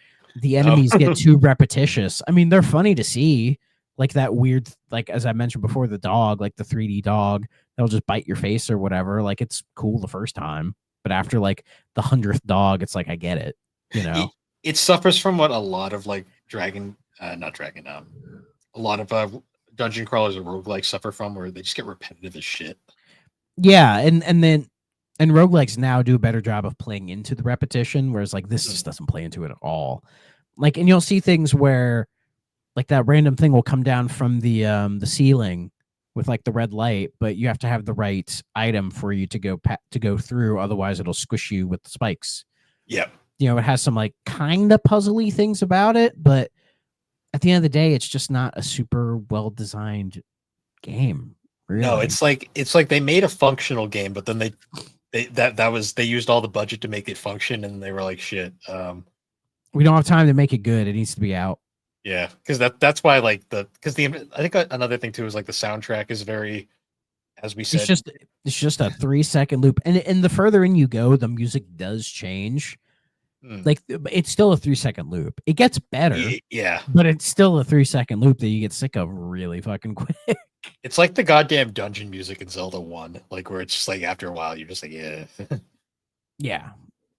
S2: The
S1: No.
S2: enemies get too repetitious. I mean, they're funny to see, like that weird, like as I mentioned before, the dog, like the 3D dog, they'll just bite your face or whatever. Like, it's cool the first time, but after like the 100th dog, it's like, I get it, you
S1: it,
S2: know.
S1: it suffers from what a lot of like not dragon, a lot of dungeon crawlers or roguelikes suffer from, where they just get repetitive as shit.
S2: Yeah, and roguelikes now do a better job of playing into the repetition, whereas like this just
S1: Mm.
S2: doesn't play into it at all. Like, and you'll see things where like that random thing will come down from the ceiling with like the red light, but you have to have the right item for you to go through, otherwise it'll squish you with the spikes.
S1: Yep.
S2: It has some like kind of puzzly things about it, but at the end of the day, it's just not a super well designed game,
S1: No,
S2: really.
S1: it's like they made a functional game, but then they used all the budget to make it function, and they were like, shit.
S2: We don't have time to make it good. It needs to be out.
S1: Yeah, because that's why like I think another thing too is like the soundtrack is very, as we
S2: It's
S1: said.
S2: just it's just a 3-second loop, and the further in you go, the music does change.
S1: Mm,
S2: Like, it's still a 3-second loop. It gets better,
S1: yeah,
S2: but it's still a 3-second loop that you get sick of really fucking quick.
S1: it's like the goddamn dungeon music in Zelda 1, like where it's just like after a while you're just like, yeah.
S2: Yeah,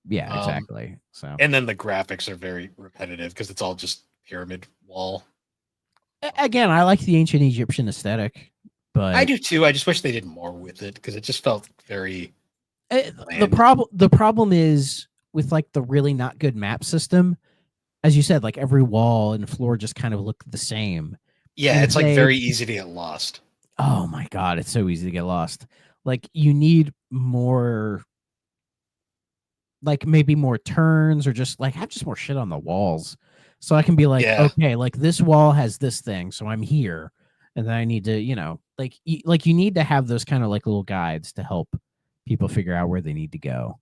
S2: yeah,
S1: um
S2: exactly. So
S1: and then the graphics are very repetitive because it's all just pyramid wall.
S2: again, I like the ancient Egyptian aesthetic,
S1: I
S2: but
S1: do too. I just wish they did more with it because it just felt very
S2: the
S1: bland.
S2: problem is with like the really not good map system. as you said, like every wall and floor just kind of look the same. And
S1: Yeah,
S2: if
S1: it's like
S2: they,
S1: very easy to get lost.
S2: oh my god, it's so easy to get lost. Like you need more, like maybe more turns or just like have just more shit on the walls, so I can be like,
S1: Yeah.
S2: okay, like this wall has this thing, so I'm here, and then I need to, like like you need to have those kind of like little guides to help people figure out where they need to go.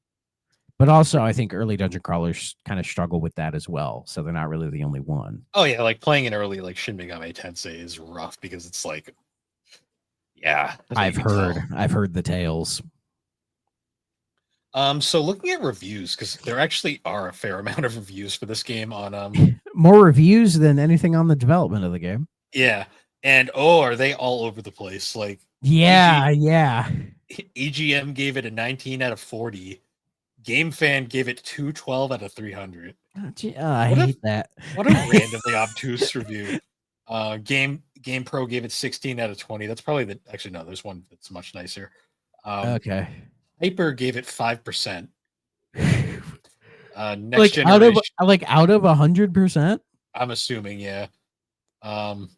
S2: But also, I think early dungeon crawlers kind of struggle with that as well, so they're not really the only one.
S1: Oh yeah, like playing an early like Shin Megami Tensei is rough because it's like, yeah, that's what you can tell.
S2: I've heard the tales.
S1: So looking at reviews, because there actually are a fair amount of reviews for this game on
S2: More reviews than anything on the development of the game.
S1: yeah, and oh, are they all over the place? Like
S2: Yeah,
S1: EG
S2: yeah.
S1: EGM gave it a 19 out of 40. GameFan gave it 212 out of 300.
S2: I
S1: What a
S2: hate that.
S1: what a randomly obtuse review. Game Pro gave it 16 out of 20. That's probably the actually no, there's one that's much nicer.
S2: Okay.
S1: Hyper gave it 5%. Next
S2: Like out of
S1: generation,
S2: 100%.
S1: I'm assuming, yeah. Um,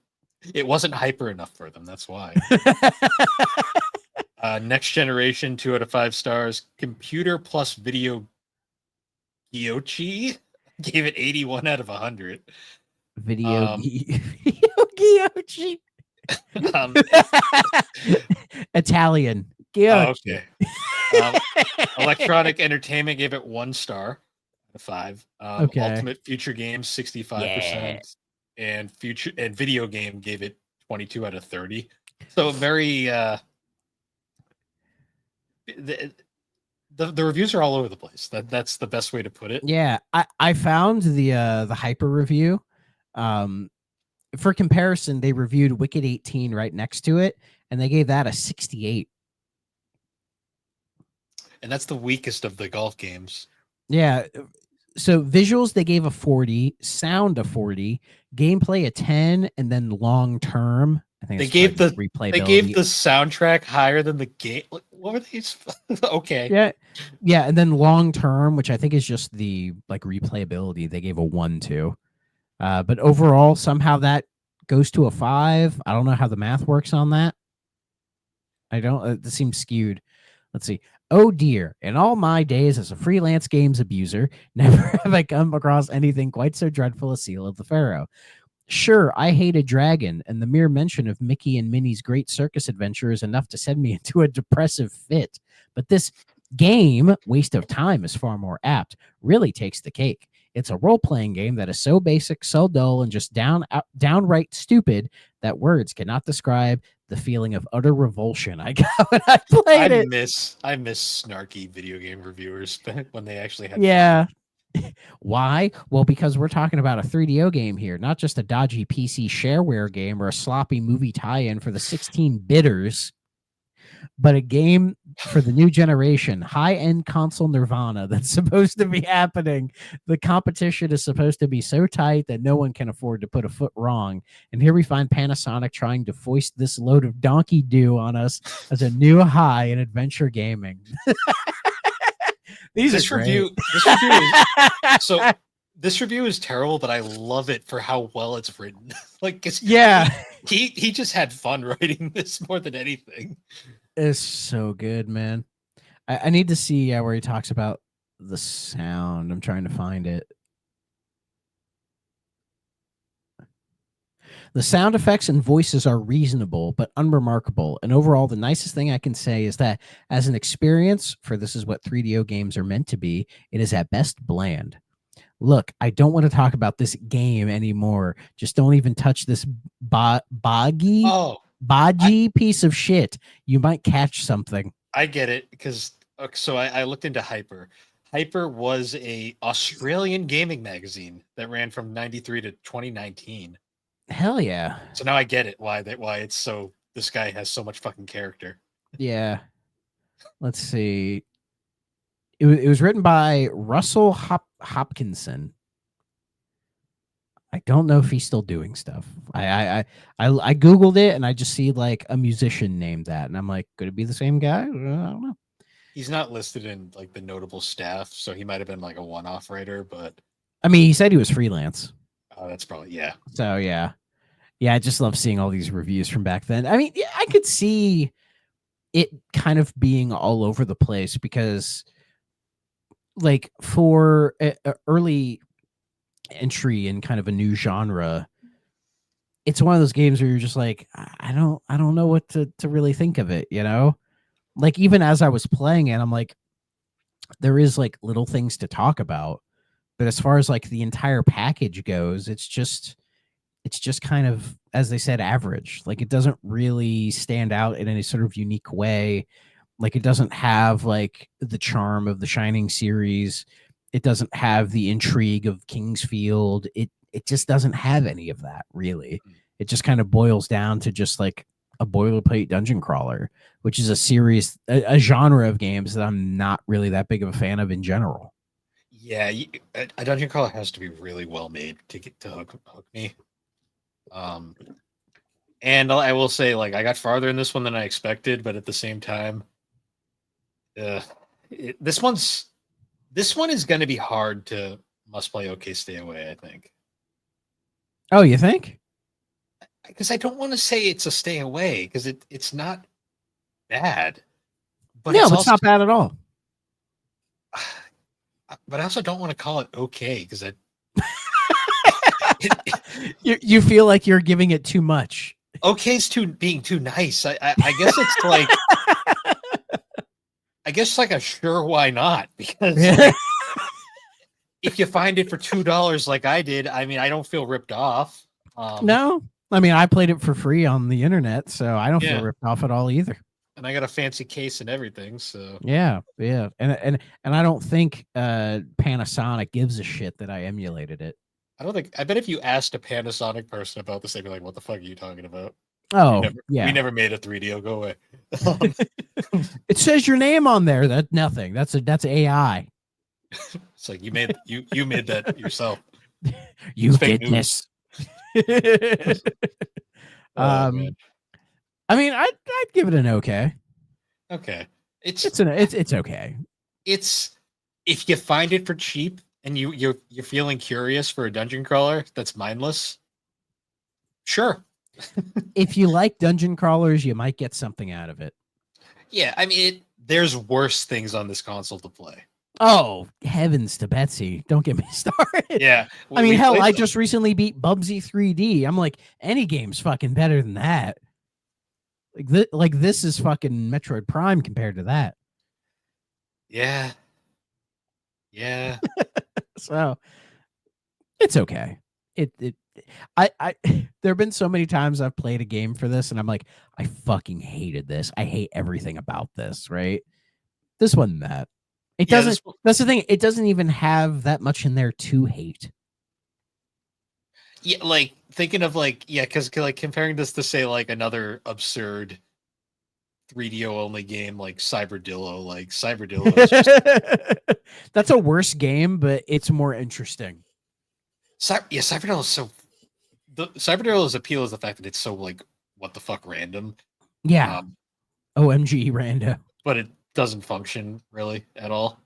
S1: it wasn't hyper enough for them. That's why. Next generation, 2 out of 5 stars. Computer plus video Gyochi gave it 81 out of 100.
S2: Video
S1: Um,
S2: Gyochi.
S1: um,
S2: Italian.
S1: oh,
S2: Gyochi.
S1: okay. Electronic Entertainment gave it 1 star out of 5.
S2: Okay.
S1: Ultimate Future Games
S2: Yeah.
S1: 65%, and Future and Video Game gave it 22 out of 30. So very the, the reviews are all over the place. That's the best way to put it.
S2: Yeah. I found the hyper review. For comparison, they reviewed Wicked 18 right next to it, and they gave that a 68.
S1: And that's the weakest of the golf games.
S2: Yeah. So visuals they gave a 40, sound a 40, gameplay a 10, and then long term, I think
S1: They
S2: it's probably
S1: gave
S2: just
S1: the they gave
S2: replayability.
S1: the soundtrack higher than the game. What were these? Okay.
S2: Yeah. Yeah, and then long term, which I think is just the like replayability, they gave a 1 to. But overall somehow that goes to a 5. I don't know how the math works on that. I don't It seems skewed. Let's see. Oh dear, in all my days as a freelance games abuser, never have I come across anything quite so dreadful as Seal of the Pharaoh. Sure, I hate a dragon, and the mere mention of Mickey and Minnie's great circus adventure is enough to send me into a depressive fit. But this game, waste of time is far more apt, really takes the cake. It's a role playing game that is so basic, so dull, and just downright stupid that words cannot describe the feeling of utter revulsion I got when I played it.
S1: I miss snarky video game reviewers when they actually had
S2: Yeah.
S1: fun.
S2: Why? Well, because we're talking about a 3DO game here, not just a dodgy PC shareware game or a sloppy movie tie-in for the 16 bitters, but a game for the new generation, high-end console nirvana that's supposed to be happening. The competition is supposed to be so tight that no one can afford to put a foot wrong. And here we find Panasonic trying to foist this load of donkey do on us as a new high in adventure gaming. These
S1: This
S2: are great.
S1: review is so this review is terrible, but I love it for how well it's written. Like, 'cause
S2: Yeah.
S1: he just had fun writing this more than anything.
S2: It's so good, man. I need to see where he talks about the sound. I'm trying to find it. The sound effects and voices are reasonable but unremarkable. And overall, the nicest thing I can say is that as an experience, for this is what 3DO games are meant to be, it is at best bland. Look, I don't want to talk about this game anymore. Just don't even touch this boggy,
S1: Oh,
S2: bodgy piece of shit. You might catch something.
S1: I get it because so I looked into Hyper. Hyper was a Australian gaming magazine that ran from 93 to 2019.
S2: Hell yeah.
S1: So now I get it why it's so this guy has so much fucking character.
S2: Yeah. Let's see. It was written by Russell Hopkinson. I don't know if he's still doing stuff. I googled it and I just see like a musician named that, and I'm like, could it be the same guy? I don't know.
S1: He's not listed in like the notable staff, so he might have been like a one-off writer, but
S2: I mean, he said he was freelance.
S1: Oh, that's probably yeah.
S2: So yeah. Yeah, I just love seeing all these reviews from back then. I mean, yeah, I could see it kind of being all over the place because like for a early entry in kind of a new genre, it's one of those games where you're just like, I don't know what to really think of it, you know? Like even as I was playing it, I'm like, there is like little things to talk about, but as far as like the entire package goes, it's just kind of, as they said, average. Like it doesn't really stand out in any sort of unique way. Like it doesn't have like the charm of the Shining series. It doesn't have the intrigue of Kingsfield. It just doesn't have any of that really. It just kind of boils down to just like a boilerplate dungeon crawler, which is a genre of games that I'm not really that big of a fan of in general.
S1: Yeah, a dungeon crawler has to be really well made to get to hook me. Um, and I will say, like, I got farther in this one than I expected, but at the same time, uh, this one is going to be hard to must play. Okay, stay away. I think
S2: Oh, you think?
S1: because I don't want to say it's a stay away because it's not bad, but
S2: No,
S1: it's
S2: it's
S1: also
S2: not bad at all.
S1: but I also don't want to call it okay because
S2: You feel like you're giving it too much.
S1: okay's being too nice. I guess it's like I guess like a sure why not because like if you find it for $2 like I did, I mean I don't feel ripped off.
S2: No, I mean I played it for free on the internet, so I don't feel
S1: Yeah,
S2: ripped off at all either.
S1: and I got a fancy case and everything, so
S2: Yeah, yeah, and I don't think Panasonic gives a shit that I emulated it.
S1: I don't think I bet if you asked a Panasonic person about this, they'd be like, "What the fuck are you talking about?
S2: Oh
S1: We
S2: yeah,
S1: never made a 3DO. Go away."
S2: it says your name on there. That's nothing. That's AI.
S1: It's like you made that yourself.
S2: You
S1: It's fake
S2: did
S1: news.
S2: this.
S1: Oh man.
S2: I mean, I'd give it an okay.
S1: Okay.
S2: It's okay.
S1: It's if you find it for cheap and you're feeling curious for a dungeon crawler that's mindless, sure.
S2: If you like dungeon crawlers, you might get something out of it.
S1: Yeah, I mean there's worse things on this console to play.
S2: Oh, heavens to Betsy. Don't get me started.
S1: Yeah.
S2: I mean,
S1: We
S2: hell,
S1: played
S2: I
S1: the-
S2: just recently beat Bubsy 3D. I'm like, any game's fucking better than that. Like this is fucking Metroid Prime compared to that.
S1: Yeah. Yeah.
S2: So it's okay. It I there have been so many times I've played a game for this and I'm like, I fucking hated this. I hate everything about this, right? This wasn't that. It
S1: Yeah,
S2: doesn't that's the thing. It doesn't even have that much in there to hate.
S1: yeah, like thinking of like yeah, because like comparing this to say like another absurd 3DO only game like Cyberdillo, like Cyberdillo is just
S2: That's a worse game, but it's more interesting.
S1: Yeah, Cyberdillo is so the Cyberdillo's appeal is the fact that it's so like what the fuck random,
S2: Yeah.
S1: um,
S2: OMG rando.
S1: but it doesn't function really at all.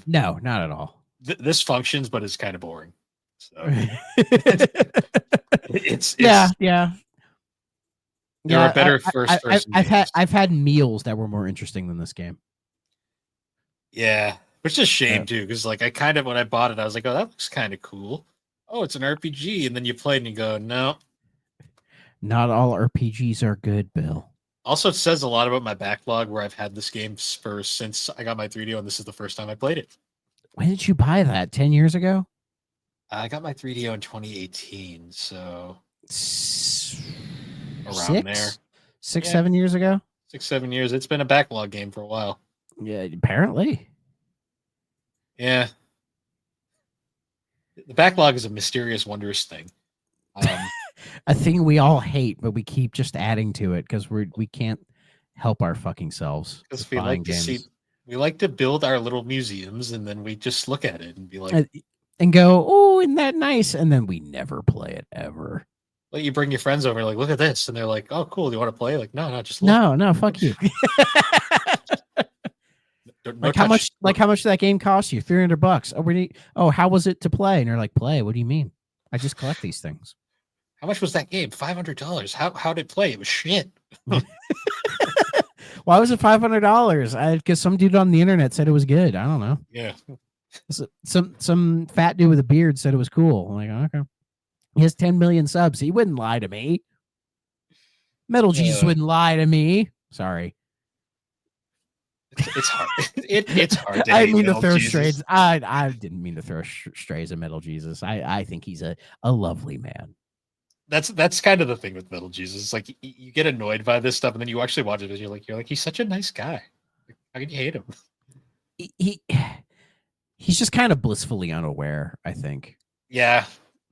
S2: No, not at all.
S1: This functions, but it's kind of boring. So it's
S2: yeah, yeah.
S1: there are better first person games.
S2: I've had meals that were more interesting than this game.
S1: Yeah, which is a shame too, because like I kind of when I bought it, I was like, oh, that looks kind of cool. Oh, it's an RPG, and then you play it and you go, no.
S2: Not all RPGs are good, Bill.
S1: Also, it says a lot about my backlog where I've had this game for since I got my 3DO, and this is the first time I played it.
S2: When did you buy that? 10 years ago?
S1: I got my 3DO in 2018, so around
S2: Six?
S1: there.
S2: 6,
S1: Yeah.
S2: 7 years ago?
S1: 6-7 years. It's been a backlog game for a while.
S2: Yeah, apparently.
S1: Yeah. The backlog is a mysterious, wondrous thing.
S2: A thing we all hate, but we keep just adding to it because we can't help our fucking selves.
S1: Because we like to see, we like to build our little museums, and then we just look at it and be like,
S2: and go, oh, isn't that nice? And then we never play it ever.
S1: well, you bring your friends over, like, look at this, and they're like, oh, cool. Do you want to play? Like, no, just look.
S2: No, fuck you.
S1: No No
S2: Like how
S1: touch.
S2: much? Like how much did that game cost you? $300. Oh, we need. Oh, how was it to play? And you're like, play? What do you mean? I just collect these things.
S1: How much was that game? $500. How did it play? It was shit.
S2: Why was it $500? Because some dude on the internet said it was good. I don't know.
S1: Yeah.
S2: Some fat dude with a beard said it was cool. I'm like, okay. He has 10 million subs. He wouldn't lie to me. Metal Jesus wouldn't lie to me. Sorry.
S1: It's hard. It's hard to
S2: I
S1: hate
S2: didn't mean to
S1: Metal
S2: throw
S1: Jesus.
S2: strays. I didn't mean to throw strays at Metal Jesus. I think he's a lovely man.
S1: That's kind of the thing with Metal Jesus. It's like you get annoyed by this stuff, and then you actually watch it, and you're like, he's such a nice guy. Like, how can you hate him?
S2: He he's just kind of blissfully unaware, I think.
S1: Yeah,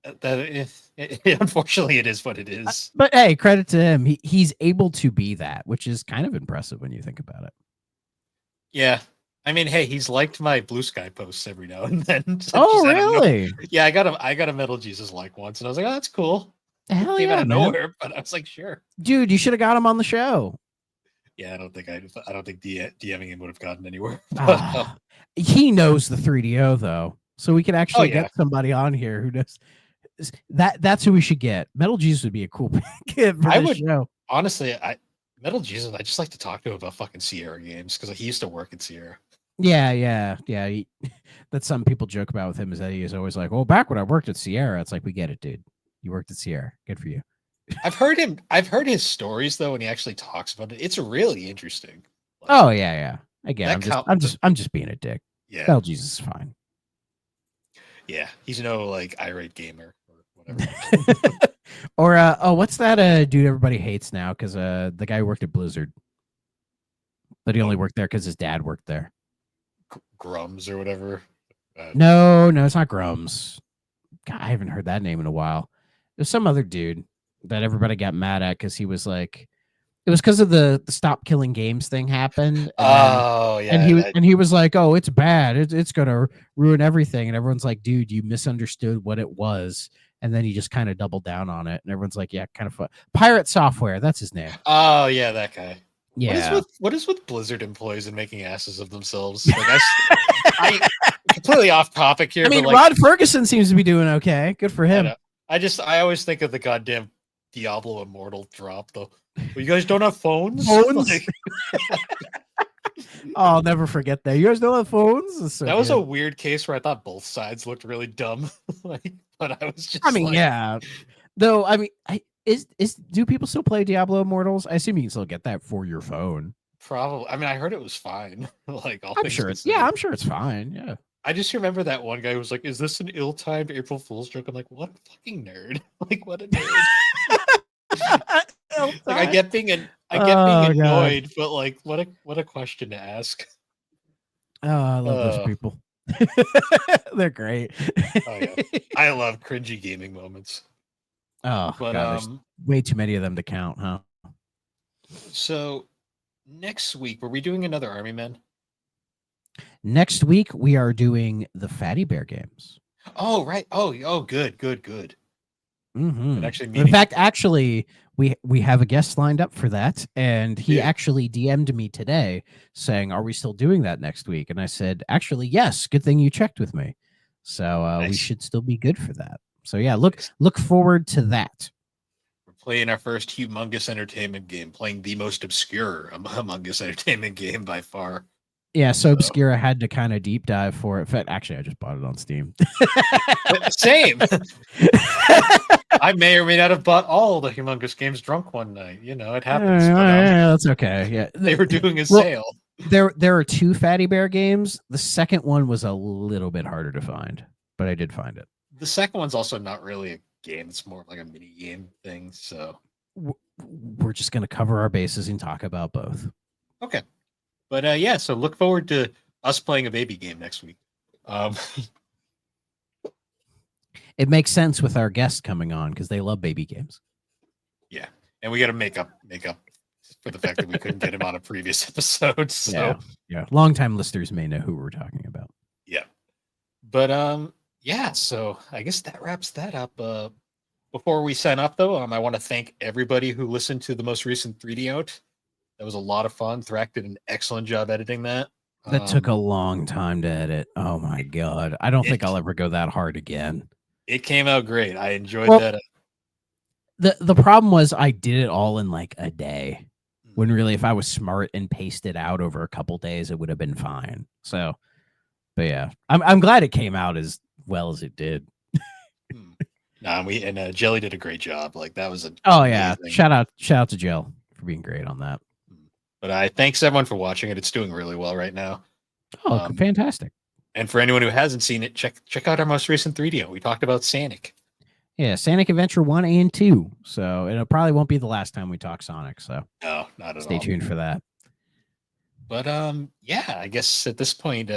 S1: unfortunately, it is what it is.
S2: But hey, credit to him. He's able to be that, which is kind of impressive when you think about it.
S1: Yeah, I mean, hey, he's liked my Blue Sky posts every now and then.
S2: Oh, really?
S1: Yeah, I got a Metal Jesus like once, and I was like, oh, that's cool.
S2: Hell
S1: Came
S2: yeah,
S1: out of
S2: man.
S1: nowhere, but I was like, sure.
S2: Dude, you should have got him on the show.
S1: Yeah, I don't think DMing him would have gotten anywhere.
S2: He knows the 3DO though, so we could actually
S1: yeah.
S2: get somebody on here who does that. That's who we should get. Metal Jesus would be a cool pick for this show.
S1: Honestly, Metal Jesus, I just like to talk to him about fucking Sierra games because he used to work at Sierra.
S2: Yeah. That's something people joke about with him is that he is always like, "Well, back when I worked at Sierra," it's like we get it, dude. You worked at Sierra. Good for you.
S1: I've heard his stories though, when he actually talks about it. It's really interesting.
S2: Like, oh yeah. Again, I'm just being a dick.
S1: Yeah,
S2: Metal Jesus is fine.
S1: Yeah, he's no like irate gamer or whatever.
S2: Or what's that dude everybody hates now? Because the guy who worked at Blizzard, but he only worked there because his dad worked there.
S1: Grums or whatever.
S2: No, it's not Grums. God, I haven't heard that name in a while. There's some other dude that everybody got mad at because he was like, it was because of the stop killing games thing happened. And he was like, oh, it's bad. It's gonna ruin everything. And everyone's like, dude, you misunderstood what it was. And then he just kind of doubled down on it. And everyone's like, yeah, kind of fun. Pirate Software, that's his name.
S1: Oh yeah, that guy.
S2: Yeah.
S1: What is with Blizzard employees and making asses of themselves? Like I completely off topic here.
S2: I mean,
S1: but like,
S2: Rod Ferguson seems to be doing okay. Good for him.
S1: I always think of the goddamn Diablo Immortal drop though. Well, you guys don't have phones?
S2: Like, I'll never forget that. You guys don't have phones? So
S1: that was a weird case where I thought both sides looked really dumb. But I was just
S2: yeah. Though, I mean, do people still play Diablo Immortals? I assume you can still get that for your phone.
S1: Probably. I mean, I heard it was fine.
S2: I'm sure it's fine. Yeah.
S1: I just remember that one guy who was like, "Is this an ill-timed April Fool's joke?" I'm like, "What a fucking nerd! Like, what a nerd!" Like, I get being annoyed, but like, what a question to ask.
S2: Oh, I love those people. They're great.
S1: Oh yeah, I love cringy gaming moments.
S2: Oh, but God, there's way too many of them to count, huh?
S1: So next week, were we doing another Army Men?
S2: Next week we are doing the Fatty Bear games.
S1: Oh right. Oh good.
S2: Mm-hmm. In fact, actually, we have a guest lined up for that, and he actually DM'd me today saying, "Are we still doing that next week?" And I said, "Actually, yes. Good thing you checked with me. So nice. We should still be good for that." So yeah, look forward to that.
S1: We're playing our first humongous entertainment game, playing the most obscure humongous entertainment game by far.
S2: Yeah, so obscure I had to kind of deep dive for it. In fact, actually, I just bought it on Steam.
S1: Same. I may or may not have bought all the humongous games drunk one night. You know, it happens.
S2: That's okay. Yeah,
S1: they were doing a sale.
S2: There are two Fatty Bear games. The second one was a little bit harder to find, but I did find it.
S1: The second one's also not really a game. It's more like a mini game thing. So
S2: we're just going to cover our bases and talk about both.
S1: Okay. But yeah, so look forward to us playing a baby game next week.
S2: It makes sense with our guest coming on because they love baby games.
S1: Yeah, and we got to make up for the fact that we couldn't get him on a previous episode. So
S2: yeah, longtime listeners may know who we're talking about.
S1: Yeah, but yeah. So I guess that wraps that up. Before we sign up, though, I want to thank everybody who listened to the most recent 3D out. That was a lot of fun. Thrak did an excellent job editing that.
S2: That took a long time to edit. Oh my god. I don't think
S1: it
S2: I'll ever go that hard again.
S1: it came out great. I enjoyed
S2: Well,
S1: that.
S2: the problem was I did it all in like a day. When really, if I was smart and paced it out over a couple days, it would have been fine. So, but yeah, I'm glad it came out as well as it did.
S1: Nah, Jelly did a great job. Like that was
S2: Oh yeah,
S1: amazing.
S2: shout out to Jill for being great on that.
S1: But I thanks everyone for watching it. It's doing really well right now.
S2: Oh, fantastic!
S1: And for anyone who hasn't seen it, check out our most recent 3DO. We talked about Sonic.
S2: Yeah, Sonic Adventure 1 and 2. So it probably won't be the last time we talk Sonic. So
S1: No, not at
S2: stay
S1: all.
S2: tuned for that.
S1: But yeah, I guess at this point,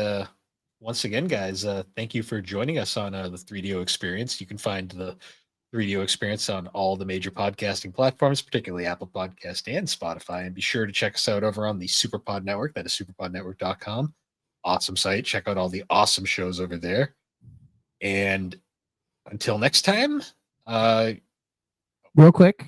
S1: once again, guys, thank you for joining us on the 3DO experience. You can find the 3DO experience on all the major podcasting platforms, particularly Apple Podcast and Spotify. And be sure to check us out over on the Superpod Network. That is superpodnetwork.com. Awesome site. Check out all the awesome shows over there. And until next time,
S2: real quick,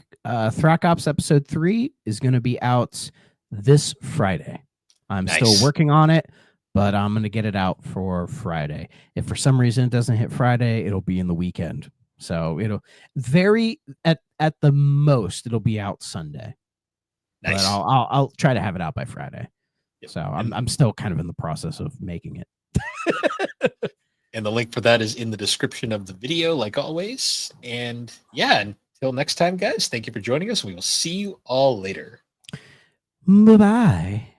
S2: Thrack Ops episode 3 is going to be out this Friday. I'm still working on it, but I'm going to get it out for Friday. If for some reason it doesn't hit Friday, it'll be in the weekend. So it'll vary at the most, it'll be out Sunday.
S1: Nice.
S2: But I'll try to have it out by Friday. Yep. So I'm still kind of in the process of making it.
S1: And the link for that is in the description of the video, like always. And yeah, until next time, guys, thank you for joining us. We will see you all later.
S2: Bye-bye.